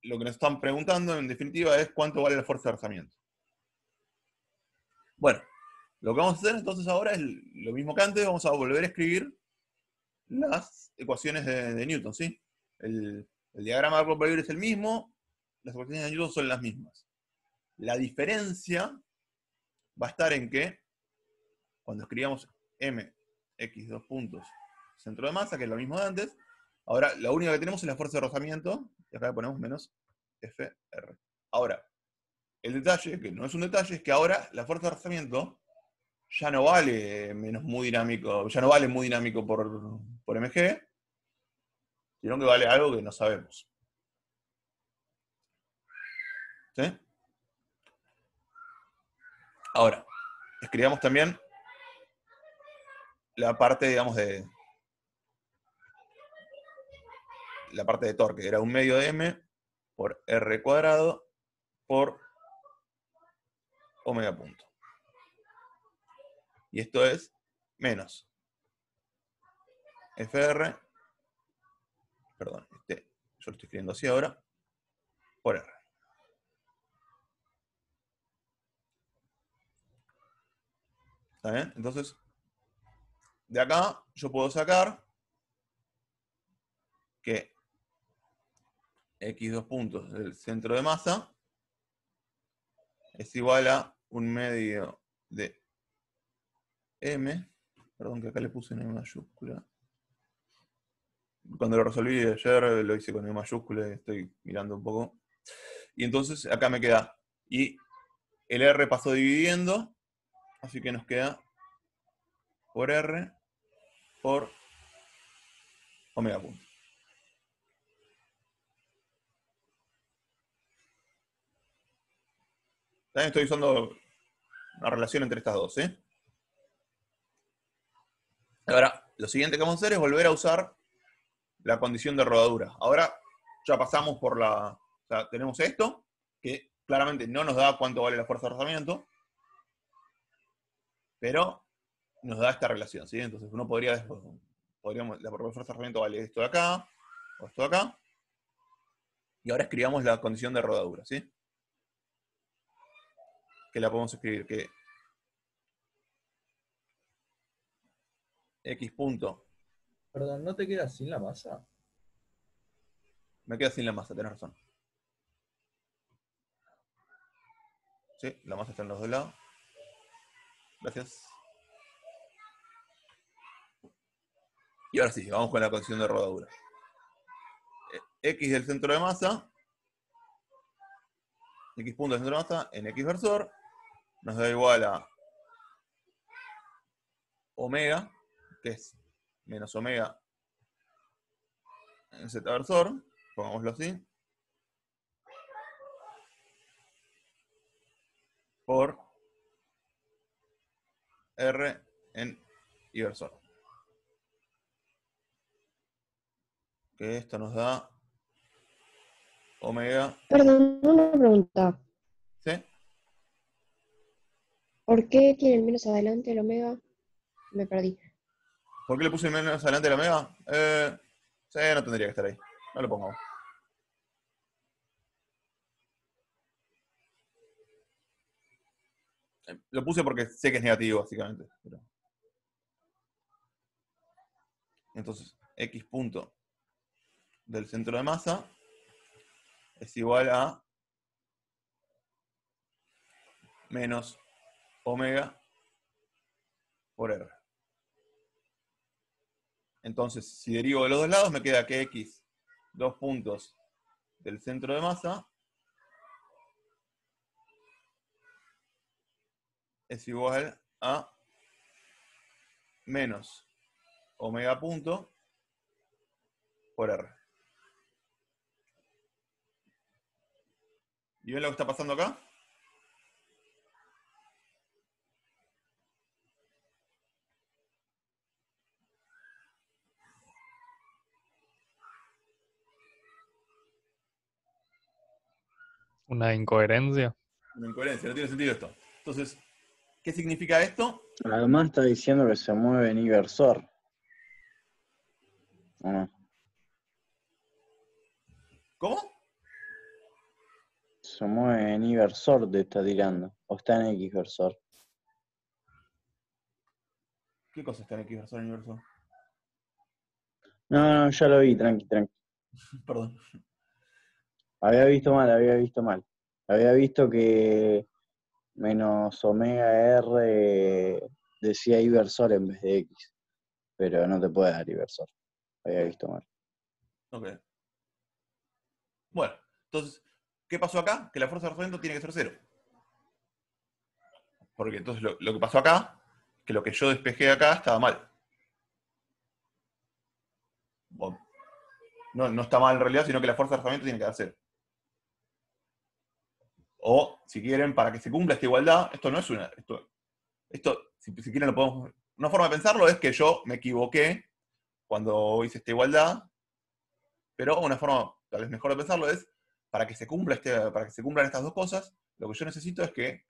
A: lo que nos están preguntando, en definitiva, es cuánto vale la fuerza de rozamiento. Bueno, lo que vamos a hacer entonces ahora es lo mismo que antes, vamos a volver a escribir las ecuaciones de Newton, ¿sí? El diagrama de Arco es el mismo, las ecuaciones de Newton son las mismas. La diferencia va a estar en que, cuando escribamos mx dos puntos centro de masa, que es lo mismo de antes, ahora la única que tenemos es la fuerza de rozamiento, y acá le ponemos menos Fr. Ahora, el detalle, que no es un detalle, es que ahora la fuerza de rozamiento ya no vale menos muy dinámico, ya no vale muy dinámico por mg, sino que vale algo que no sabemos. ¿Sí? Ahora, escribamos también la parte, digamos, la parte de torque, era 1/2 de m por r cuadrado por omega punto. Y esto es menos Fr, perdón, yo lo estoy escribiendo así ahora, por R. ¿Está bien? Entonces, de acá yo puedo sacar que x dos puntos del centro de masa es igual a 1/2 de m, perdón que acá le puse en mayúscula. Cuando lo resolví ayer lo hice con mayúscula y estoy mirando un poco. Y entonces acá me queda, y el R pasó dividiendo, así que nos queda por R por omega punto. También estoy usando una relación entre estas dos, ¿sí? Ahora, lo siguiente que vamos a hacer es volver a usar la condición de rodadura. Ahora ya pasamos por o sea, tenemos esto, que claramente no nos da cuánto vale la fuerza de rozamiento, pero nos da esta relación, ¿sí? Entonces uno podríamos, la fuerza de rozamiento vale esto de acá, o esto de acá, y ahora escribamos la condición de rodadura, ¿sí? Que la podemos escribir que x punto.
K: Perdón, ¿no te quedas sin la masa?
A: Me queda sin la masa, tenés razón. Sí, la masa está en los dos lados. Gracias. Y ahora sí, vamos con la condición de rodadura. X del centro de masa, X punto del centro de masa en X versor, nos da igual a omega, que es menos omega en Z versor, pongámoslo así, por R en Y versor. Que esto nos da omega.
E: Perdón, una pregunta.
A: ¿Sí?
E: ¿Por qué tiene el menos adelante el omega? Me perdí.
A: ¿Por qué le puse menos adelante la omega? Sí, no tendría que estar ahí. No lo pongamos. Lo puse porque sé que es negativo, básicamente. Pero... Entonces, X punto del centro de masa es igual a menos omega por R. Entonces, si derivo de los dos lados, me queda que X, dos puntos del centro de masa, es igual a menos omega punto por R. ¿Y ven lo que está pasando acá?
B: Una incoherencia.
A: Una incoherencia, no tiene sentido esto. Entonces, ¿qué significa esto?
C: Además está diciendo que se mueve en inversor. ¿O no?
A: ¿Cómo?
C: Se mueve en inversor, te está tirando. O está en X versor.
A: ¿Qué cosa está en X versor en universo?
C: No, ya lo vi, tranqui.
A: Perdón.
C: Había visto mal. Había visto que menos omega R decía inversor en vez de X. Pero no te puede dar inversor. Había visto mal.
A: Ok. Bueno, entonces, ¿qué pasó acá? Que la fuerza de rozamiento tiene que ser 0. Porque entonces lo que pasó acá, que lo que yo despejé acá estaba mal. Bueno, no está mal en realidad, sino que la fuerza de rozamiento tiene que dar 0. O, si quieren, para que se cumpla esta igualdad, esto no es una... Esto si quieren, lo podemos... Una forma de pensarlo es que yo me equivoqué cuando hice esta igualdad, pero una forma tal vez mejor de pensarlo es, para que se cumplan estas dos cosas, lo que yo necesito es que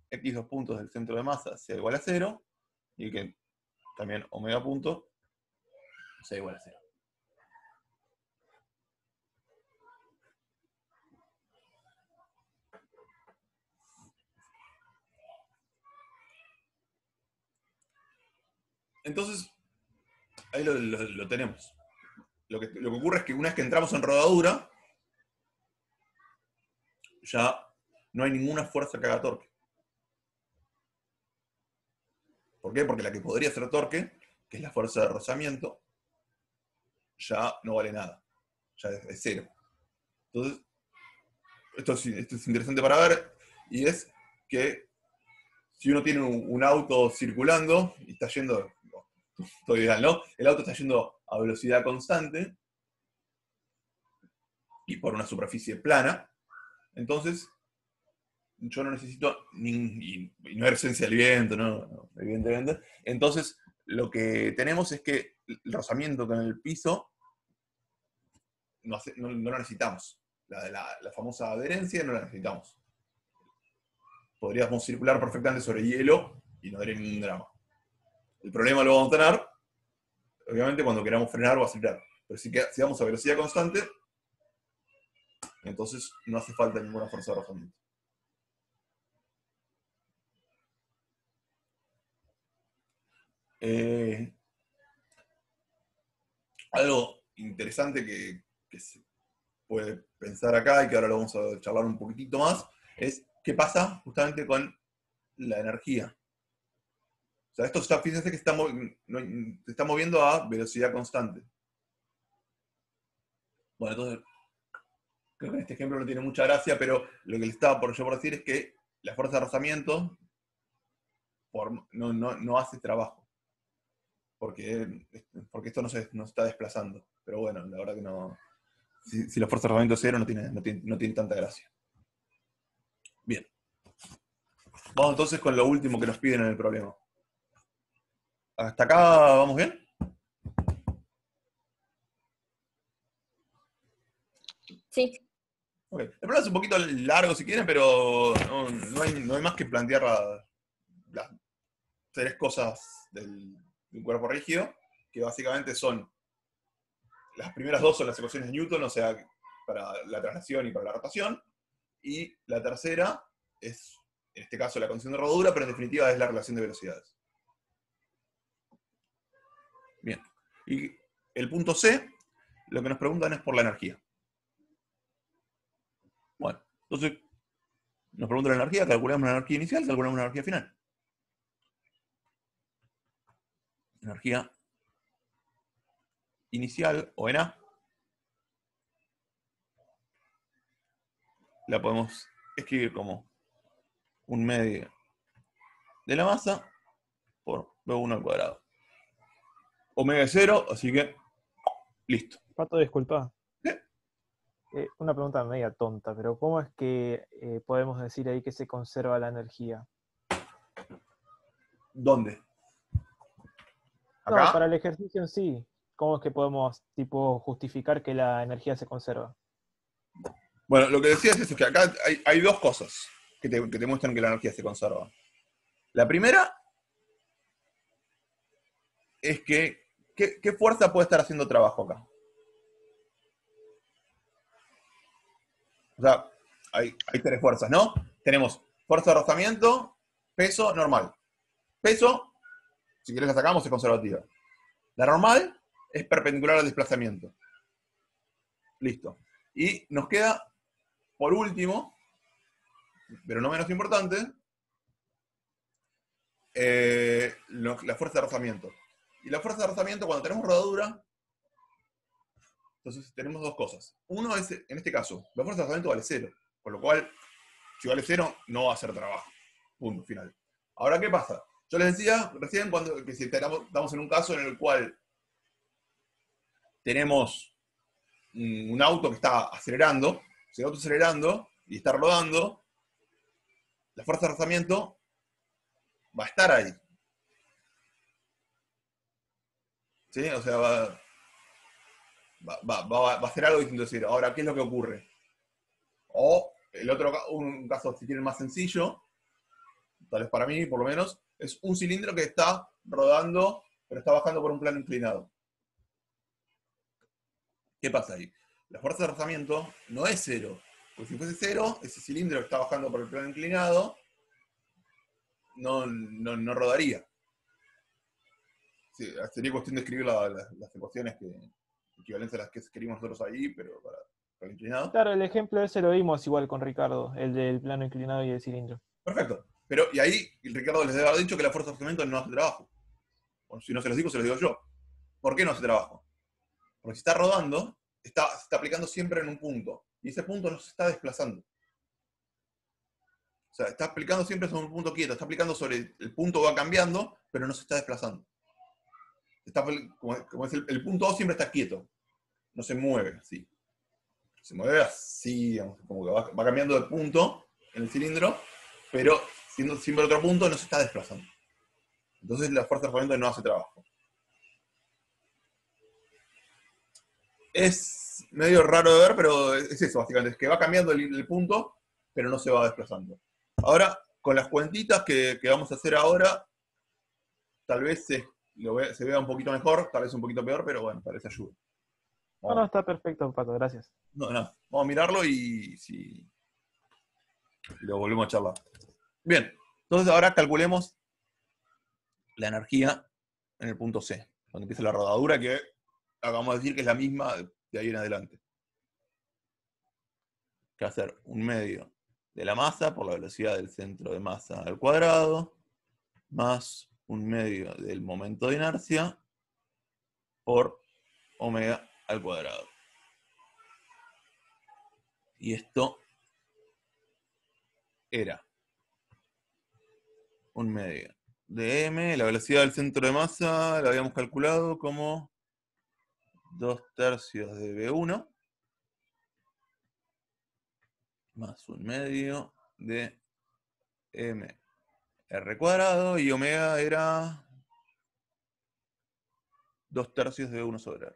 A: x dos puntos del centro de masa sea igual a 0, y que también omega punto sea igual a 0. Entonces, ahí lo tenemos. Lo que ocurre es que una vez que entramos en rodadura, ya no hay ninguna fuerza que haga torque. ¿Por qué? Porque la que podría hacer torque, que es la fuerza de rozamiento, ya no vale nada. Ya es 0. Entonces, esto es interesante para ver, y es que si uno tiene un auto circulando y está yendo, todo ideal, ¿no? El auto está yendo a velocidad constante y por una superficie plana, entonces yo no necesito, y no hay resistencia del viento, no, evidentemente. Entonces, lo que tenemos es que el rozamiento con el piso no lo necesitamos. La famosa adherencia no la necesitamos. Podríamos circular perfectamente sobre hielo y no habría ningún drama. El problema lo vamos a tener, obviamente, cuando queramos frenar o acelerar. Pero si vamos a velocidad constante, entonces no hace falta ninguna fuerza de rozamiento. Algo interesante que se puede pensar acá y que ahora lo vamos a charlar un poquitito más, es qué pasa justamente con la energía. O sea, fíjense que se está moviendo a velocidad constante. Bueno, entonces, creo que en este ejemplo no tiene mucha gracia, pero lo que le estaba por decir es que la fuerza de rozamiento no hace trabajo. Porque esto no se está desplazando. Pero bueno, la verdad que no. Si la fuerza de rozamiento es 0, no tiene tanta gracia. Bien. Vamos entonces con lo último que nos piden en el problema. ¿Hasta acá vamos bien?
E: Sí.
A: Okay. El problema es un poquito largo si quieren, pero no hay más que plantear las 3 cosas de un cuerpo rígido, que básicamente son, las primeras 2 son las ecuaciones de Newton, o sea, para la traslación y para la rotación, y la tercera es, en este caso, la condición de rodadura, pero en definitiva es la relación de velocidades. Bien. Y el punto C, lo que nos preguntan es por la energía. Bueno, entonces, nos preguntan la energía, calculamos la energía inicial, calculamos la energía final. Energía inicial, o en A, la podemos escribir como un medio de la masa por B1 al cuadrado. Omega es 0, así que listo.
G: Pato, disculpa.
A: ¿Sí?
G: Una pregunta media tonta, pero ¿cómo es que podemos decir ahí que se conserva la energía?
A: ¿Dónde?
G: No,
A: ¿Acá?
G: para el ejercicio en sí, ¿cómo es que podemos tipo justificar que la energía se conserva?
A: Bueno, lo que decía es eso, que acá hay dos cosas que te muestran que la energía se conserva. La primera es que, ¿qué fuerza puede estar haciendo trabajo acá? O sea, hay tres fuerzas, ¿no? Tenemos fuerza de rozamiento, peso, normal. Peso, si querés la sacamos, es conservativa. La normal es perpendicular al desplazamiento. Listo. Y nos queda, por último, pero no menos importante, la fuerza de rozamiento. Y la fuerza de rozamiento, cuando tenemos rodadura, entonces tenemos dos cosas. Uno es, en este caso, la fuerza de rozamiento vale 0. Con lo cual, si vale 0, no va a hacer trabajo. Punto, final. Ahora, ¿qué pasa? Yo les decía recién que si estamos en un caso en el cual tenemos un auto que está acelerando, si el auto está acelerando y está rodando, la fuerza de rozamiento va a estar ahí. ¿Sí? O sea, va a hacer algo distinto. Decir, ahora, ¿qué es lo que ocurre? O un caso, si quieren, más sencillo, tal vez para mí, por lo menos, es un cilindro que está rodando, pero está bajando por un plano inclinado. ¿Qué pasa ahí? La fuerza de rozamiento no es 0. Porque si fuese 0, ese cilindro que está bajando por el plano inclinado no rodaría. Sí, sería cuestión de escribir las ecuaciones equivalentes a las que escribimos nosotros ahí, pero para el inclinado.
G: Claro, el ejemplo ese lo vimos igual con Ricardo, el del plano inclinado y el cilindro.
A: Perfecto. Pero, y ahí Ricardo les debe haber dicho que la fuerza de rozamiento no hace trabajo. Bueno, si no se los digo, se los digo yo. ¿Por qué no hace trabajo? Porque si está rodando, se está aplicando siempre en un punto. Y ese punto no se está desplazando. O sea, está aplicando siempre sobre un punto quieto. Está aplicando sobre el punto, va cambiando, pero no se está desplazando. Como es el punto O siempre está quieto. No se mueve así. Se mueve así, digamos, como que va cambiando de punto en el cilindro, pero siendo siempre otro punto no se está desplazando. Entonces la fuerza de rozamiento no hace trabajo. Es medio raro de ver, pero es eso, básicamente. Es que va cambiando el punto, pero no se va desplazando. Ahora, con las cuentitas que vamos a hacer ahora, tal vez se vea un poquito mejor, tal vez un poquito peor, pero bueno, tal vez ayude.
G: No, está perfecto, Pato, gracias.
A: No, vamos a mirarlo y lo volvemos a charlar. Bien, entonces ahora calculemos la energía en el punto C, donde empieza la rodadura, que acabamos de decir que es la misma de ahí en adelante. Que va a ser 1/2 de la masa por la velocidad del centro de masa al cuadrado, más 1/2 del momento de inercia por omega al cuadrado. Y esto era 1/2 de m, la velocidad del centro de masa la habíamos calculado como 2/3 de V1, más 1/2 de m r cuadrado, y omega era 2/3 de V1 sobre r.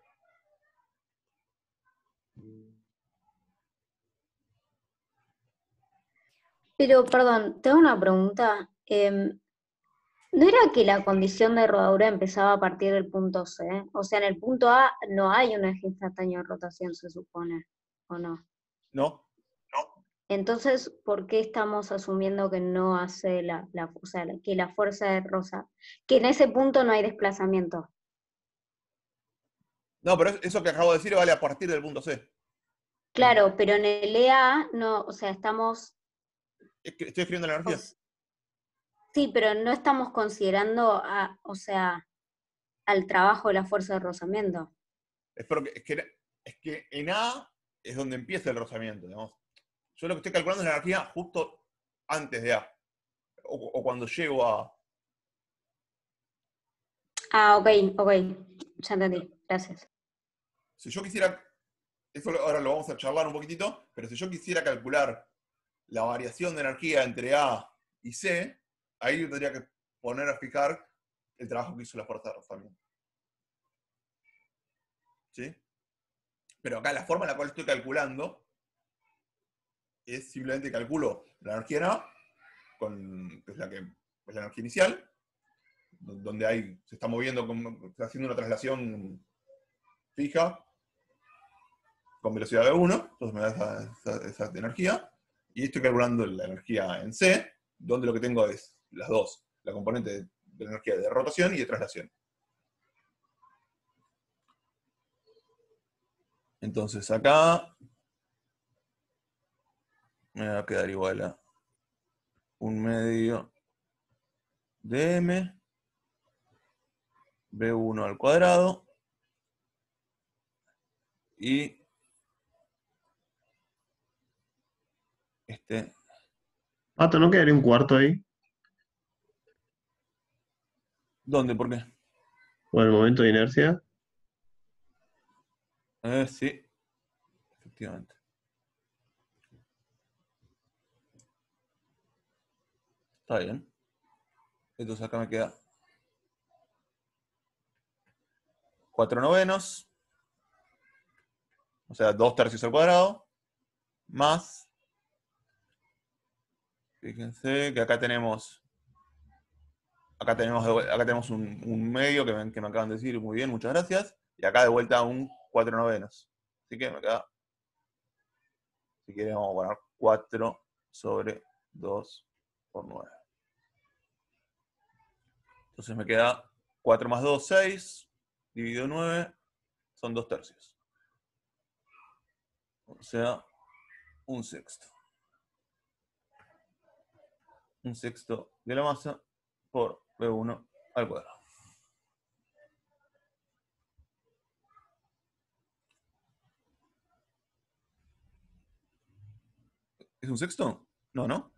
L: Pero, perdón, tengo una pregunta. ¿No era que la condición de rodadura empezaba a partir del punto C? O sea, en el punto A no hay un eje instantáneo de rotación, se supone, ¿o no?
A: No.
L: Entonces, ¿por qué estamos asumiendo que no hace o sea, que la fuerza de rosa, que en ese punto no hay desplazamiento?
A: No, pero eso que acabo de decir vale a partir del punto C.
L: Claro, pero en el EA no, o sea, estamos...
A: Es que estoy escribiendo la energía.
L: Sí, pero no estamos considerando, o sea, al trabajo de la fuerza de rozamiento.
A: Es que en A es donde empieza el rozamiento, digamos. Yo lo que estoy calculando es la energía justo antes de A. O cuando llego a A.
L: Ah, ok. Ya entendí. Gracias.
A: Si yo quisiera, eso ahora lo vamos a charlar un poquitito, pero si yo quisiera calcular la variación de energía entre A y C, ahí yo tendría que poner a fijar el trabajo que hizo la fuerza de rozamiento. ¿Sí? Pero acá la forma en la cual estoy calculando es simplemente calculo la energía en A, que es la energía inicial, donde se está moviendo, está haciendo una traslación fija con velocidad de 1, entonces me da esa energía, y estoy calculando la energía en C, donde lo que tengo es las dos, la componente de la energía de rotación y de traslación. Entonces acá me va a quedar igual a 1/2 de m b1 al cuadrado y
M: Pato, ¿no quedaría un cuarto ahí?
A: ¿Dónde? ¿Por qué?
M: ¿Por el momento de inercia?
A: Sí, efectivamente. Está bien. Entonces acá me queda 4/9, o sea, 2/3 al cuadrado, más, fíjense que acá tenemos un medio que me acaban de decir, muy bien, muchas gracias, y acá de vuelta un 4/9. Así que me queda, si quieren vamos a poner 4 sobre 2 por 9. Entonces me queda 4 más 2, 6, dividido 9, son 2/3. O sea, 1/6. 1/6 de la masa por B1 al cuadrado. ¿Es 1/6? No, ¿no?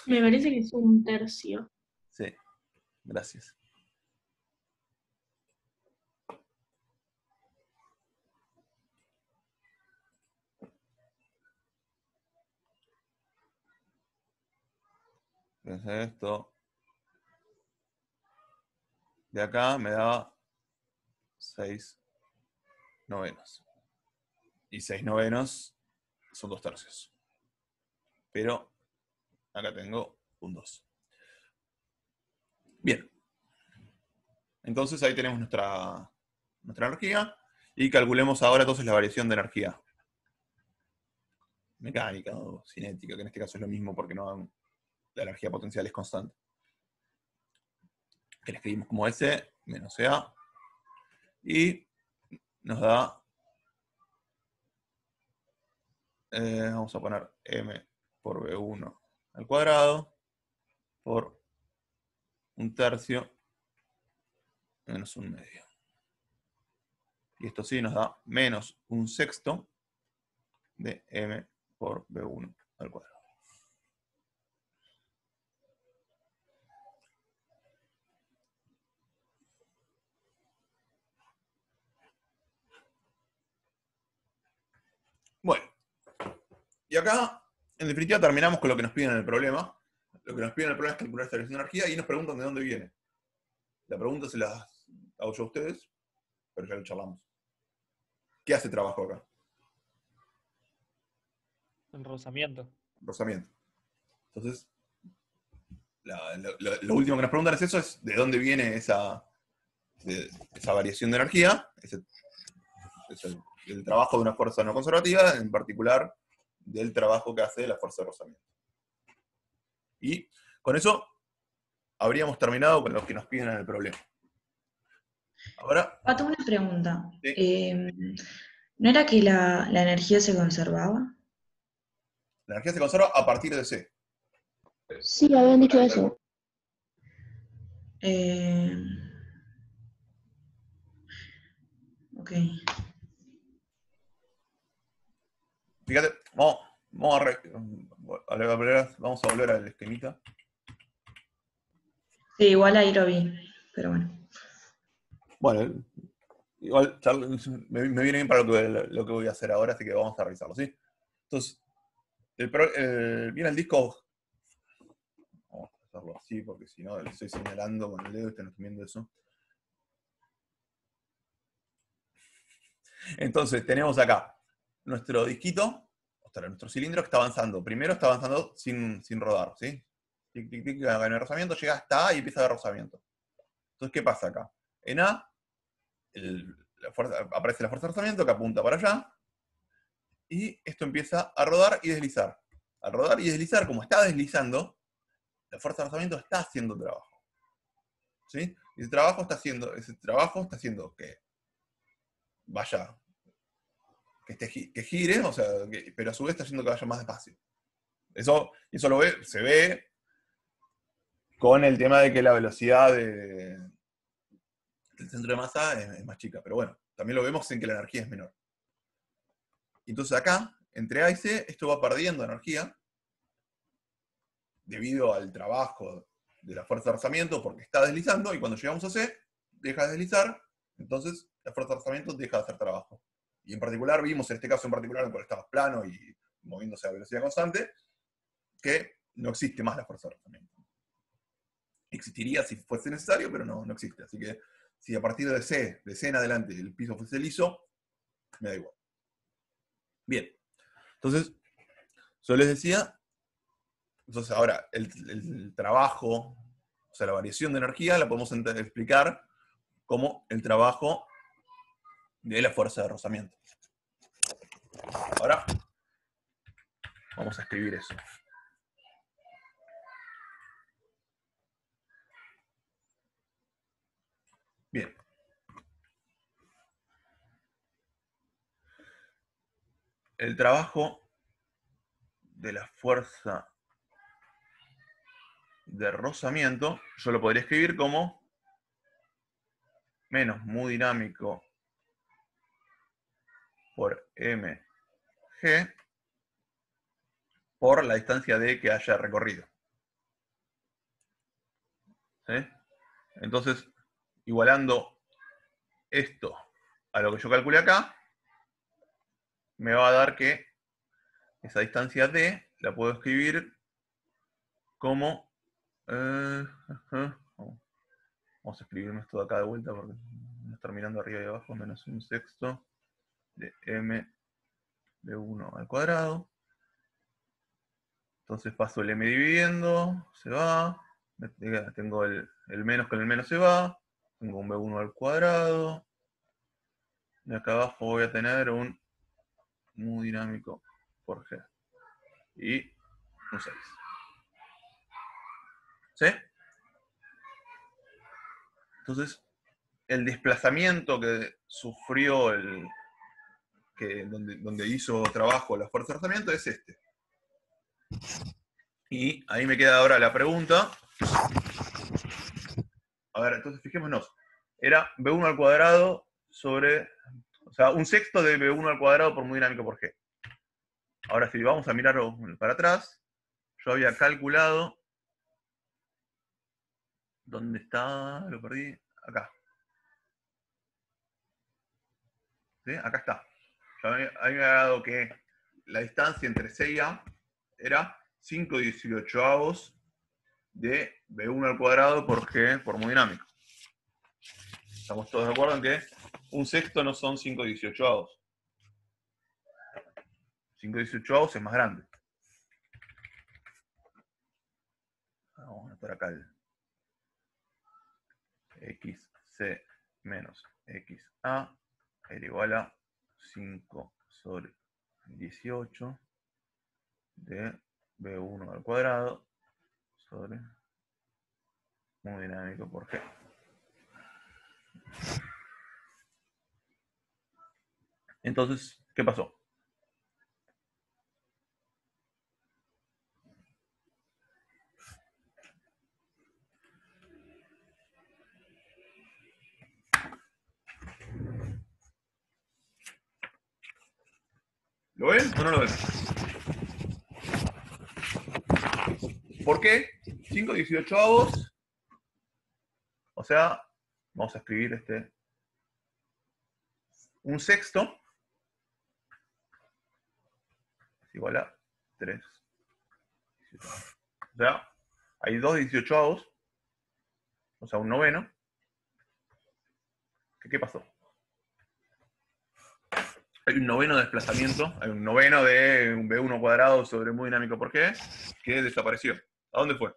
D: Me parece que es 1/3.
A: Sí, gracias. Fíjense esto. De acá me da 6/9. Y 6/9 son 2/3. Pero acá tengo un 2. Bien. Entonces ahí tenemos nuestra energía. Y calculemos ahora entonces la variación de energía mecánica o cinética, que en este caso es lo mismo porque la energía potencial es constante. Que la escribimos como S menos CA. Y nos da, vamos a poner M por B1 al cuadrado por 1/3 menos 1/2. Y esto sí nos da menos 1/6 de M por B1 al cuadrado. Bueno, y acá, en definitiva, terminamos con lo que nos piden en el problema. Lo que nos piden en el problema es calcular esta variación de energía y nos preguntan de dónde viene. La pregunta se la hago yo a ustedes, pero ya lo charlamos. ¿Qué hace trabajo acá?
B: Enrosamiento.
A: Rozamiento. Entonces, lo último que nos preguntan es eso, es de dónde viene esa variación de energía, el trabajo de una fuerza no conservativa, en particular del trabajo que hace la fuerza de rozamiento. Y con eso habríamos terminado con lo que nos piden en el problema. Ahora,
H: Pato, una pregunta.
A: ¿sí?
H: ¿No era que la energía se conservaba?
A: La energía se conserva a partir de C.
E: Sí, habían dicho eso.
H: Ok.
A: Fíjate, vamos a volver al esquemita.
H: Sí, igual ahí lo vi.
N: pero bueno.
A: Bueno, igual me viene bien para lo que voy a hacer ahora, así que vamos a revisarlo, ¿sí? Entonces, viene el disco. Vamos a hacerlo así, porque si no, le estoy señalando con el dedo y están viendo eso. Entonces, tenemos acá nuestro disquito, o sea, nuestro cilindro que está avanzando. Primero está avanzando sin rodar, ¿sí? Tic, tic, tic, en el rozamiento, llega hasta A y empieza a dar rozamiento. Entonces, ¿qué pasa acá? En A, aparece la fuerza de rozamiento que apunta para allá, y esto empieza a rodar y deslizar. Al rodar y deslizar, como está deslizando, la fuerza de rozamiento está haciendo trabajo. ¿Sí? Y ese trabajo está haciendo que vaya, que gire, o sea, pero a su vez está haciendo que vaya más despacio. Eso se ve con el tema de que la velocidad del centro de masa es más chica, pero bueno, también lo vemos en que la energía es menor. Entonces acá, entre A y C, esto va perdiendo energía debido al trabajo de la fuerza de rozamiento, porque está deslizando, y cuando llegamos a C, deja de deslizar, entonces la fuerza de rozamiento deja de hacer trabajo. Y en particular, vimos en este caso en particular, cuando estaba plano y moviéndose a velocidad constante, que no existe más la fuerza de rozamiento. Existiría si fuese necesario, pero no existe. Así que si a partir de C en adelante, el piso fuese liso, me da igual. Bien. Entonces, yo les decía, entonces ahora el trabajo, o sea, la variación de energía, la podemos explicar como el trabajo de la fuerza de rozamiento. Ahora, vamos a escribir eso. Bien. El trabajo de la fuerza de rozamiento, yo lo podría escribir como menos mu dinámico por mg por la distancia d que haya recorrido. ¿Sí? Entonces, igualando esto a lo que yo calculé acá, me va a dar que esa distancia d la puedo escribir como... vamos a escribirme esto de acá de vuelta porque no estar mirando arriba y abajo, menos un sexto de m de 1 al cuadrado. Entonces paso el m dividiendo, se va. Tengo el menos con el menos se va. Tengo un b1 al cuadrado. Y acá abajo voy a tener un mu dinámico por g. Y un 6. ¿Sí? Entonces, el desplazamiento que sufrió donde hizo trabajo la fuerza de rozamiento es este. Y ahí me queda ahora la pregunta. A ver, entonces fijémonos. Era b1 al cuadrado sobre... O sea, un sexto de b1 al cuadrado por mu dinámico por g. Ahora, si vamos a mirar para atrás, yo había calculado... ¿Dónde está? Lo perdí. Acá. ¿Sí? Acá está. Yo había dado que la distancia entre C y A era 5/18 de b1 al cuadrado por g por mu dinámico. ¿Estamos todos de acuerdo en que un sexto no son 5/18? 5/18 es más grande. Vamos a anotar acá el xc menos xa era igual a 5/18 de b1 al cuadrado sobre mu dinámico por g. Entonces, ¿qué pasó? ¿Lo ven o no lo ven? ¿Por qué? 5/18, o sea, Vamos a escribir un sexto es igual a 3. O sea, hay 2 18avos, o sea, un noveno. ¿Qué pasó? Hay un noveno de desplazamiento, hay un noveno de un B1 cuadrado sobre muy dinámico por G, que desapareció. ¿A dónde fue?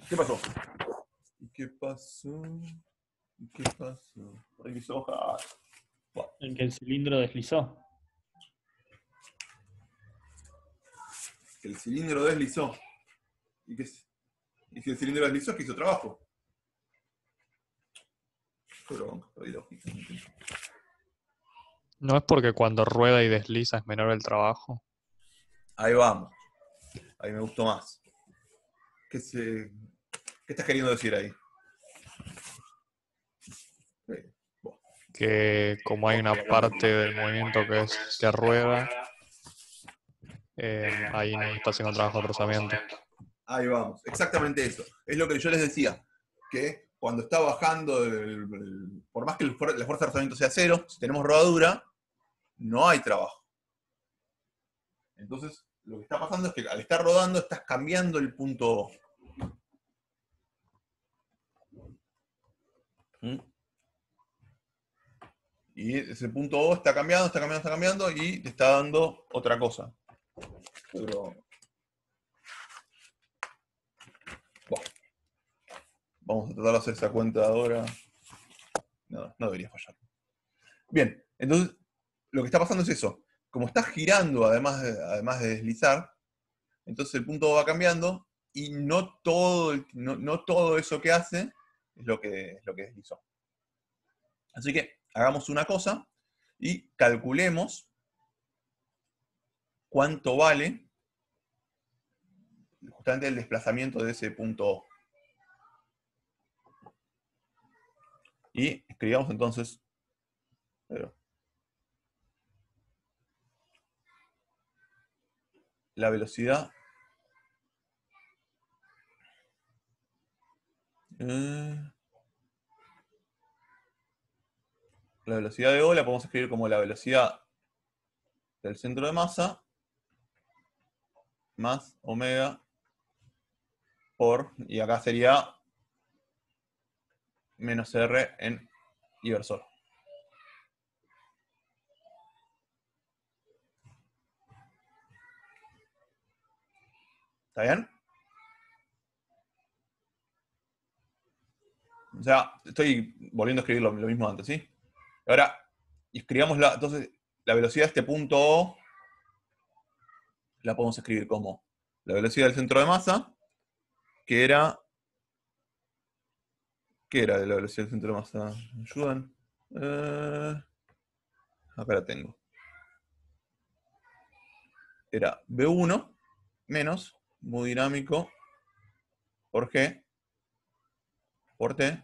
A: ¿Qué pasó? ¿Qué pasó? ¿Qué pasó? Por ahí mis hojas.
N: En que el cilindro deslizó.
A: Que el cilindro deslizó. Y si el cilindro deslizó, que hizo trabajo.
B: ¿No es porque cuando rueda y desliza es menor el trabajo?
A: Ahí vamos. Ahí me gustó más. ¿Qué estás queriendo decir ahí?
B: Que como hay una parte del movimiento que rueda, ahí no está haciendo trabajo de rozamiento.
A: Ahí vamos, exactamente eso. Es lo que yo les decía, que cuando está bajando, por más que la fuerza de rozamiento sea 0, si tenemos rodadura, no hay trabajo. Entonces, lo que está pasando es que al estar rodando, estás cambiando el punto O. Y ese punto O está cambiando y te está dando otra cosa. Pero... bueno. Vamos a tratar de hacer esa cuenta ahora. No debería fallar. Bien, entonces lo que está pasando es eso. Como estás girando, además de deslizar, entonces el punto O va cambiando y no todo eso que hace es lo que deslizó. Así que hagamos una cosa y calculemos cuánto vale justamente el desplazamiento de ese punto O. Y escribamos entonces la velocidad de O la podemos escribir como la velocidad del centro de masa más omega y acá sería menos R en inversor. ¿Está bien? O sea, estoy volviendo a escribir lo mismo antes, ¿sí? Ahora, escribamos entonces, la velocidad de este punto O la podemos escribir como la velocidad del centro de masa, que era... ¿qué era de la velocidad del centro de masa? ¿Me ayudan? Acá la tengo. Era B1 menos mu dinámico por G por T.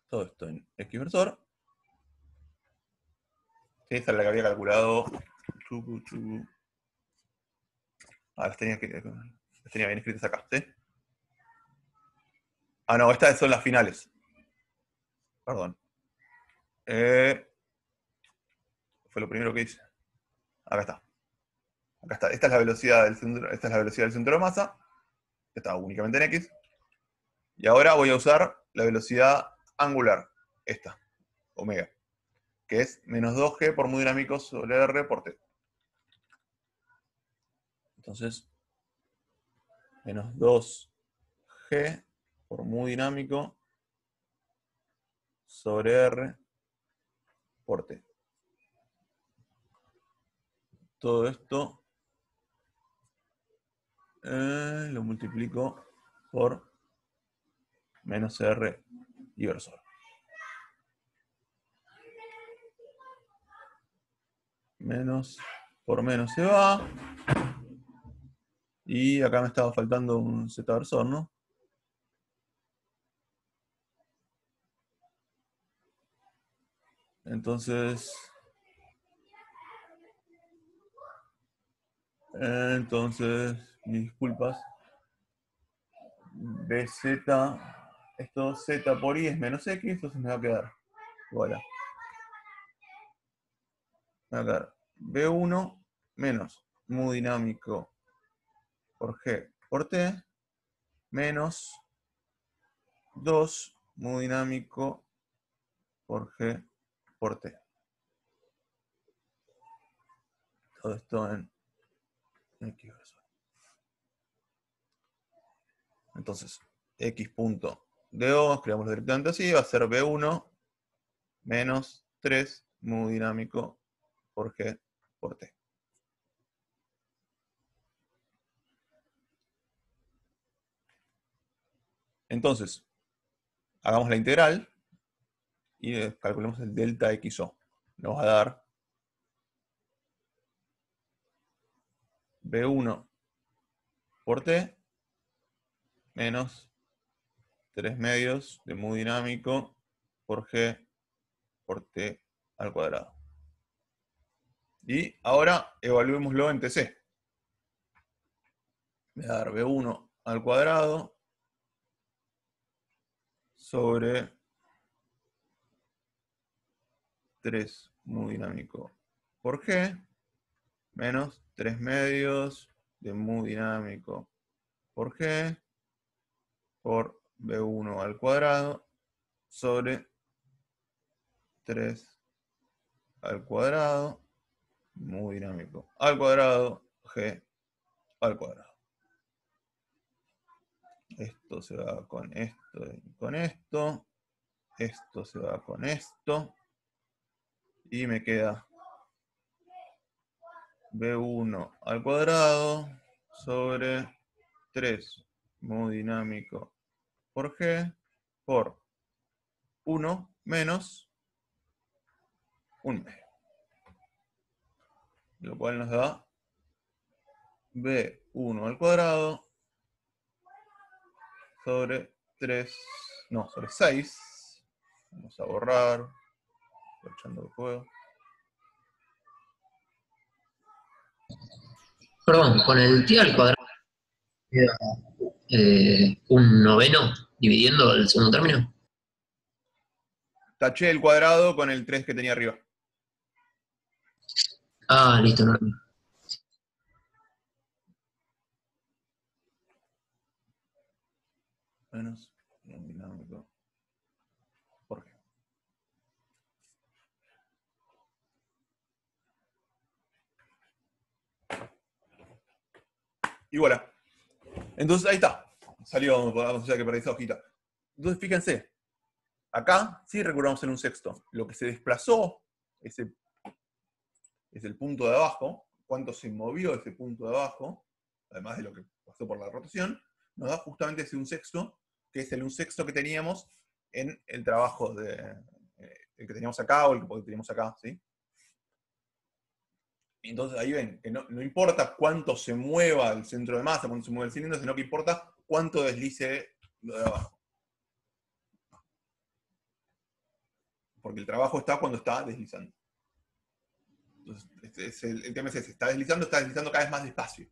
A: Todo esto en X versor. Esa es la que había calculado. Las tenía bien escritas acá, ¿sí? Ah, no, estas son las finales. Perdón. Fue lo primero que hice. Acá está. Acá está. Esta es la velocidad del centro de masa. Está únicamente en X. Y ahora voy a usar la velocidad angular. Esta. Omega. Que es menos 2G por mu dinámico sobre R por T. Entonces, menos 2G por mu dinámico sobre R por T. Todo esto lo multiplico por menos R inversor. Menos por menos se va. Y acá me estaba faltando un Z versor, ¿no? Entonces... Entonces, mis disculpas. BZ, esto Z por I es menos X, entonces me va a quedar. Voilà. Me va a quedar B1 menos mu dinámico por G por T menos 2 mu dinámico por G por T. Todo esto en X versus. Entonces, X punto DO, escribamos directamente así, va a ser B1 menos 3 mu dinámico por G por T. Entonces, hagamos la integral y calculemos el delta XO. Nos va a dar B1 por T menos 3 medios de mu dinámico por G por T al cuadrado. Y ahora evaluémoslo en TC. Me va a dar B1 al cuadrado sobre 3 mu dinámico por G menos 3 medios de mu dinámico por G por B1 al cuadrado sobre 3 al cuadrado mu dinámico al cuadrado G al cuadrado. Esto se va con esto y con esto. Esto se va con esto. Y me queda B1 al cuadrado sobre 3 mu dinámico por G por 1 menos 1 medio. Lo cual nos da B1 al cuadrado sobre 3, no, sobre 6. Vamos a borrar, aprovechando el juego.
O: Perdón, con el t al cuadrado queda un noveno dividiendo el segundo término.
A: Taché el cuadrado con el 3 que tenía arriba.
O: Ah, listo, no.
A: Menos dinámico por G. Y voilà. Entonces ahí está. Salió, o sea que perdí esa hojita. Entonces fíjense. Acá sí recordamos en un sexto. Lo que se desplazó es el punto de abajo. Cuánto se movió ese punto de abajo, además de lo que pasó por la rotación, nos da justamente ese un sexto, que es el un sexto que teníamos en el trabajo el que teníamos acá o el que teníamos acá, ¿sí? Entonces ahí ven que no importa cuánto se mueva el centro de masa, cuánto se mueve el cilindro, sino que importa cuánto deslice lo de abajo. Porque el trabajo está cuando está deslizando. Entonces, el tema es ese, está deslizando cada vez más despacio.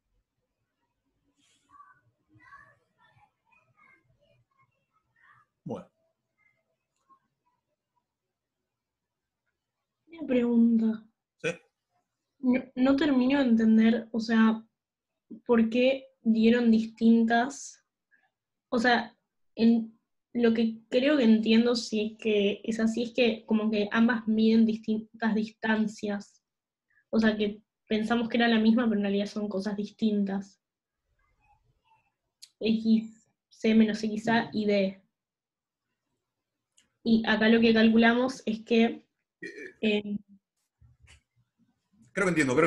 A: Bueno.
D: Una pregunta.
A: ¿Sí?
D: No termino de entender, o sea, por qué dieron distintas. O sea, lo que creo que entiendo, si es que es así, es que como que ambas miden distintas distancias. O sea, que pensamos que era la misma, pero en realidad son cosas distintas. X, C menos XA y D. Y acá lo que calculamos es que...
A: Creo que entiendo.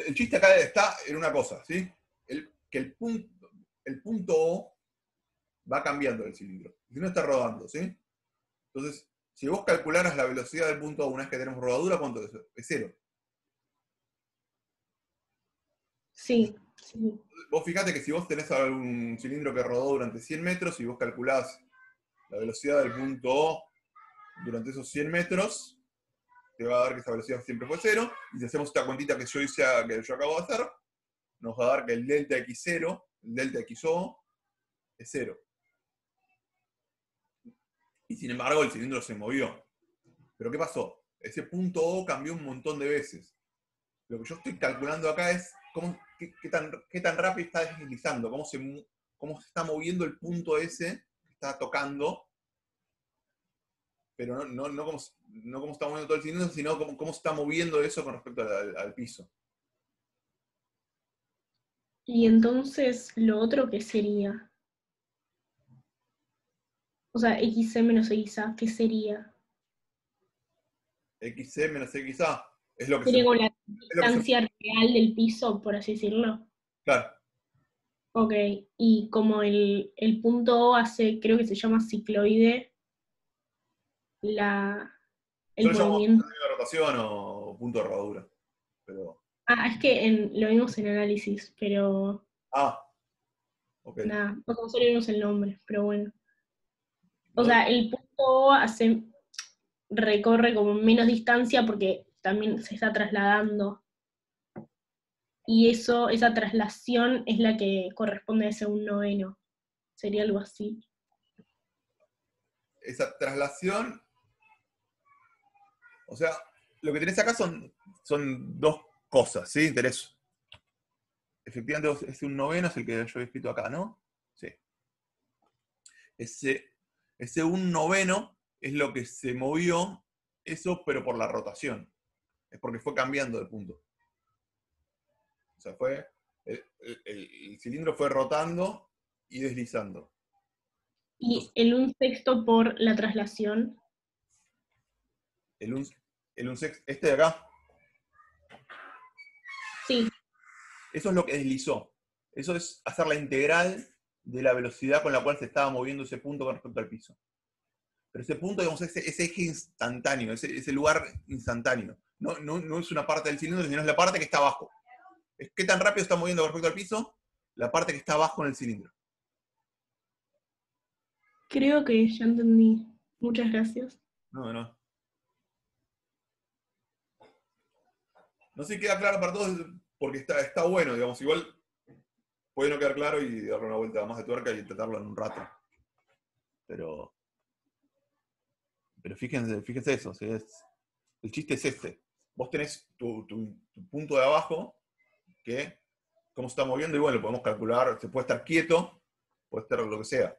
A: El chiste acá está en una cosa, ¿sí? Que el punto O va cambiando el cilindro. Si no está rodando, ¿sí? Entonces, si vos calcularas la velocidad del punto O una vez que tenemos rodadura, ¿cuánto es? Es 0.
D: Sí.
A: Vos fijate que si vos tenés un cilindro que rodó durante 100 metros y vos calculás la velocidad del punto O durante esos 100 metros, te va a dar que esa velocidad siempre fue 0. Y si hacemos esta cuentita que yo acabo de hacer, nos va a dar que el delta x0, el delta xo, es 0. Y sin embargo el cilindro se movió. ¿Pero qué pasó? Ese punto O cambió un montón de veces. Lo que yo estoy calculando acá es qué tan rápido está deslizando, cómo se está moviendo el punto ese que está tocando, pero no cómo está moviendo todo el cilindro, sino cómo se está moviendo eso con respecto al piso.
D: Y entonces, ¿lo otro qué sería? O sea, XC menos XA, ¿qué sería?
A: XC menos XA es lo que
D: Sería como la distancia real del piso, por así decirlo.
A: Claro.
D: Ok, y como el punto O hace, creo que se llama cicloide, el
A: Yo lo llamo
D: movimiento.
A: punto de rotación o punto de rodadura. Pero...
D: Ah, es que lo vimos en análisis, pero
A: ok.
D: nada, no solo vimos el nombre, pero bueno. O sea, el punto O recorre como menos distancia porque también se está trasladando. Y esa traslación es la que corresponde a ese 1/9. Sería algo así.
A: Esa traslación, o sea, lo que tenés acá son dos cosas, ¿sí? Interés. Efectivamente, ese 1/9 es el que yo he escrito acá, ¿no? Sí. Ese 1/9 es lo que se movió, eso, pero por la rotación. Es porque fue cambiando de punto. O sea, el cilindro fue rotando y deslizando.
D: ¿Y el 1/6 por la traslación?
A: El 1/6, este de acá.
D: Sí.
A: Eso es lo que deslizó. Eso es hacer la integral de la velocidad con la cual se estaba moviendo ese punto con respecto al piso. Pero ese punto, digamos, ese eje instantáneo, ese lugar instantáneo. No es una parte del cilindro, sino es la parte que está abajo. Es qué tan rápido está moviendo con respecto al piso, la parte que está abajo en el cilindro.
D: Creo que ya entendí. Muchas gracias.
A: No sé si queda claro para todos, porque está bueno, digamos, igual puede no quedar claro y darle una vuelta más de tuerca y tratarlo en un rato. Pero fíjense eso, ¿sí? El chiste es este. Vos tenés tu punto de abajo, que cómo se está moviendo, y bueno, lo podemos calcular, se puede estar quieto, puede estar lo que sea.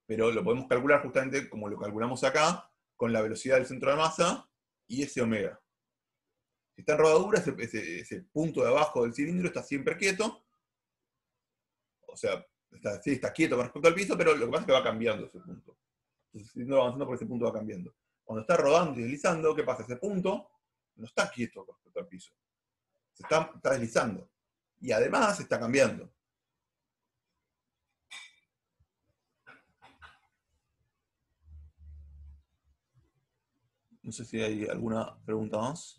A: Pero lo podemos calcular justamente como lo calculamos acá, con la velocidad del centro de masa y ese omega. Si está en rodadura, ese punto de abajo del cilindro está siempre quieto. O sea, está quieto con respecto al piso, pero lo que pasa es que va cambiando ese punto. Entonces, el cilindro va avanzando porque ese punto va cambiando. Cuando está rodando y deslizando, ¿qué pasa? Ese punto no está quieto con respecto al piso. Se está deslizando. Y además está cambiando. No sé si hay alguna pregunta más.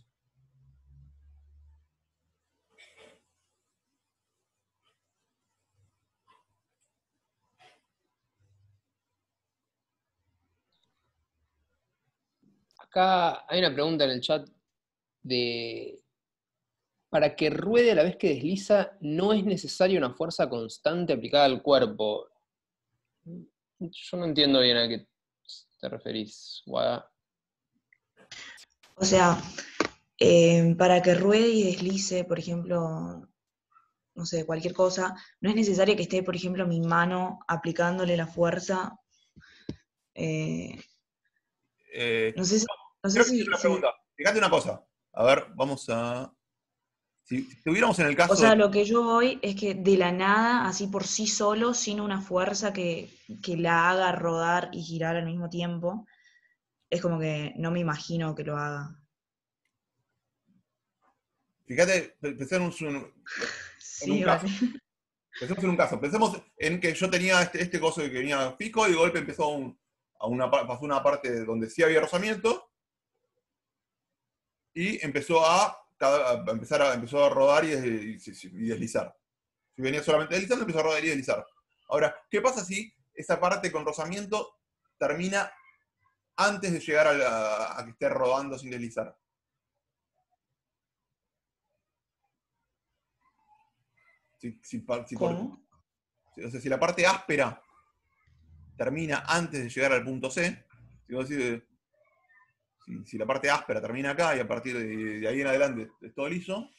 P: Acá hay una pregunta en el chat de... Para que ruede a la vez que desliza, ¿no es necesaria una fuerza constante aplicada al cuerpo? Yo no entiendo bien a qué te referís, Wada.
H: O sea, para que ruede y deslice, por ejemplo, no sé, cualquier cosa, no es necesario que esté, por ejemplo, mi mano aplicándole la fuerza. No sé si...
A: Una pregunta. Fíjate una cosa. A ver, vamos a... Si estuviéramos en el caso...
H: O sea, lo que yo voy es que de la nada, así por sí solo, sin una fuerza que la haga rodar y girar al mismo tiempo, es como que no me imagino que lo haga.
A: Fíjate, pensemos en un caso. Pensemos en un caso. Pensemos en que yo tenía este coso que venía pico y de golpe pasó una parte donde sí había rozamiento y empezó a rodar y deslizar. Si venía solamente deslizando, empezó a rodar y deslizar. Ahora, ¿qué pasa si esa parte con rozamiento termina antes de llegar a que esté rodando sin deslizar?
H: ¿Cómo?
A: O sea, si la parte áspera termina antes de llegar al punto C, si la parte áspera termina acá y a partir de ahí en adelante es todo liso,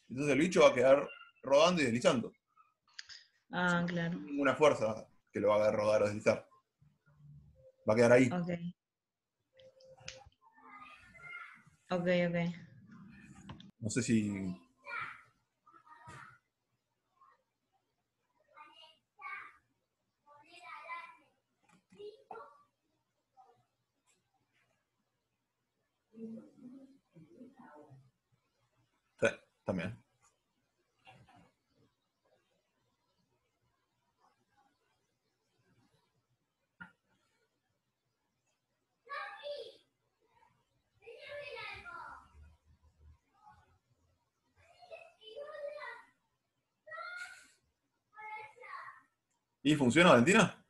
A: entonces el bicho va a quedar rodando y deslizando.
H: Ah, claro.
A: Ninguna fuerza que lo haga rodar o deslizar. Va a quedar ahí.
H: Ok. Ok, ok.
A: No sé si... Sí, también. ¿Y funciona, Valentina?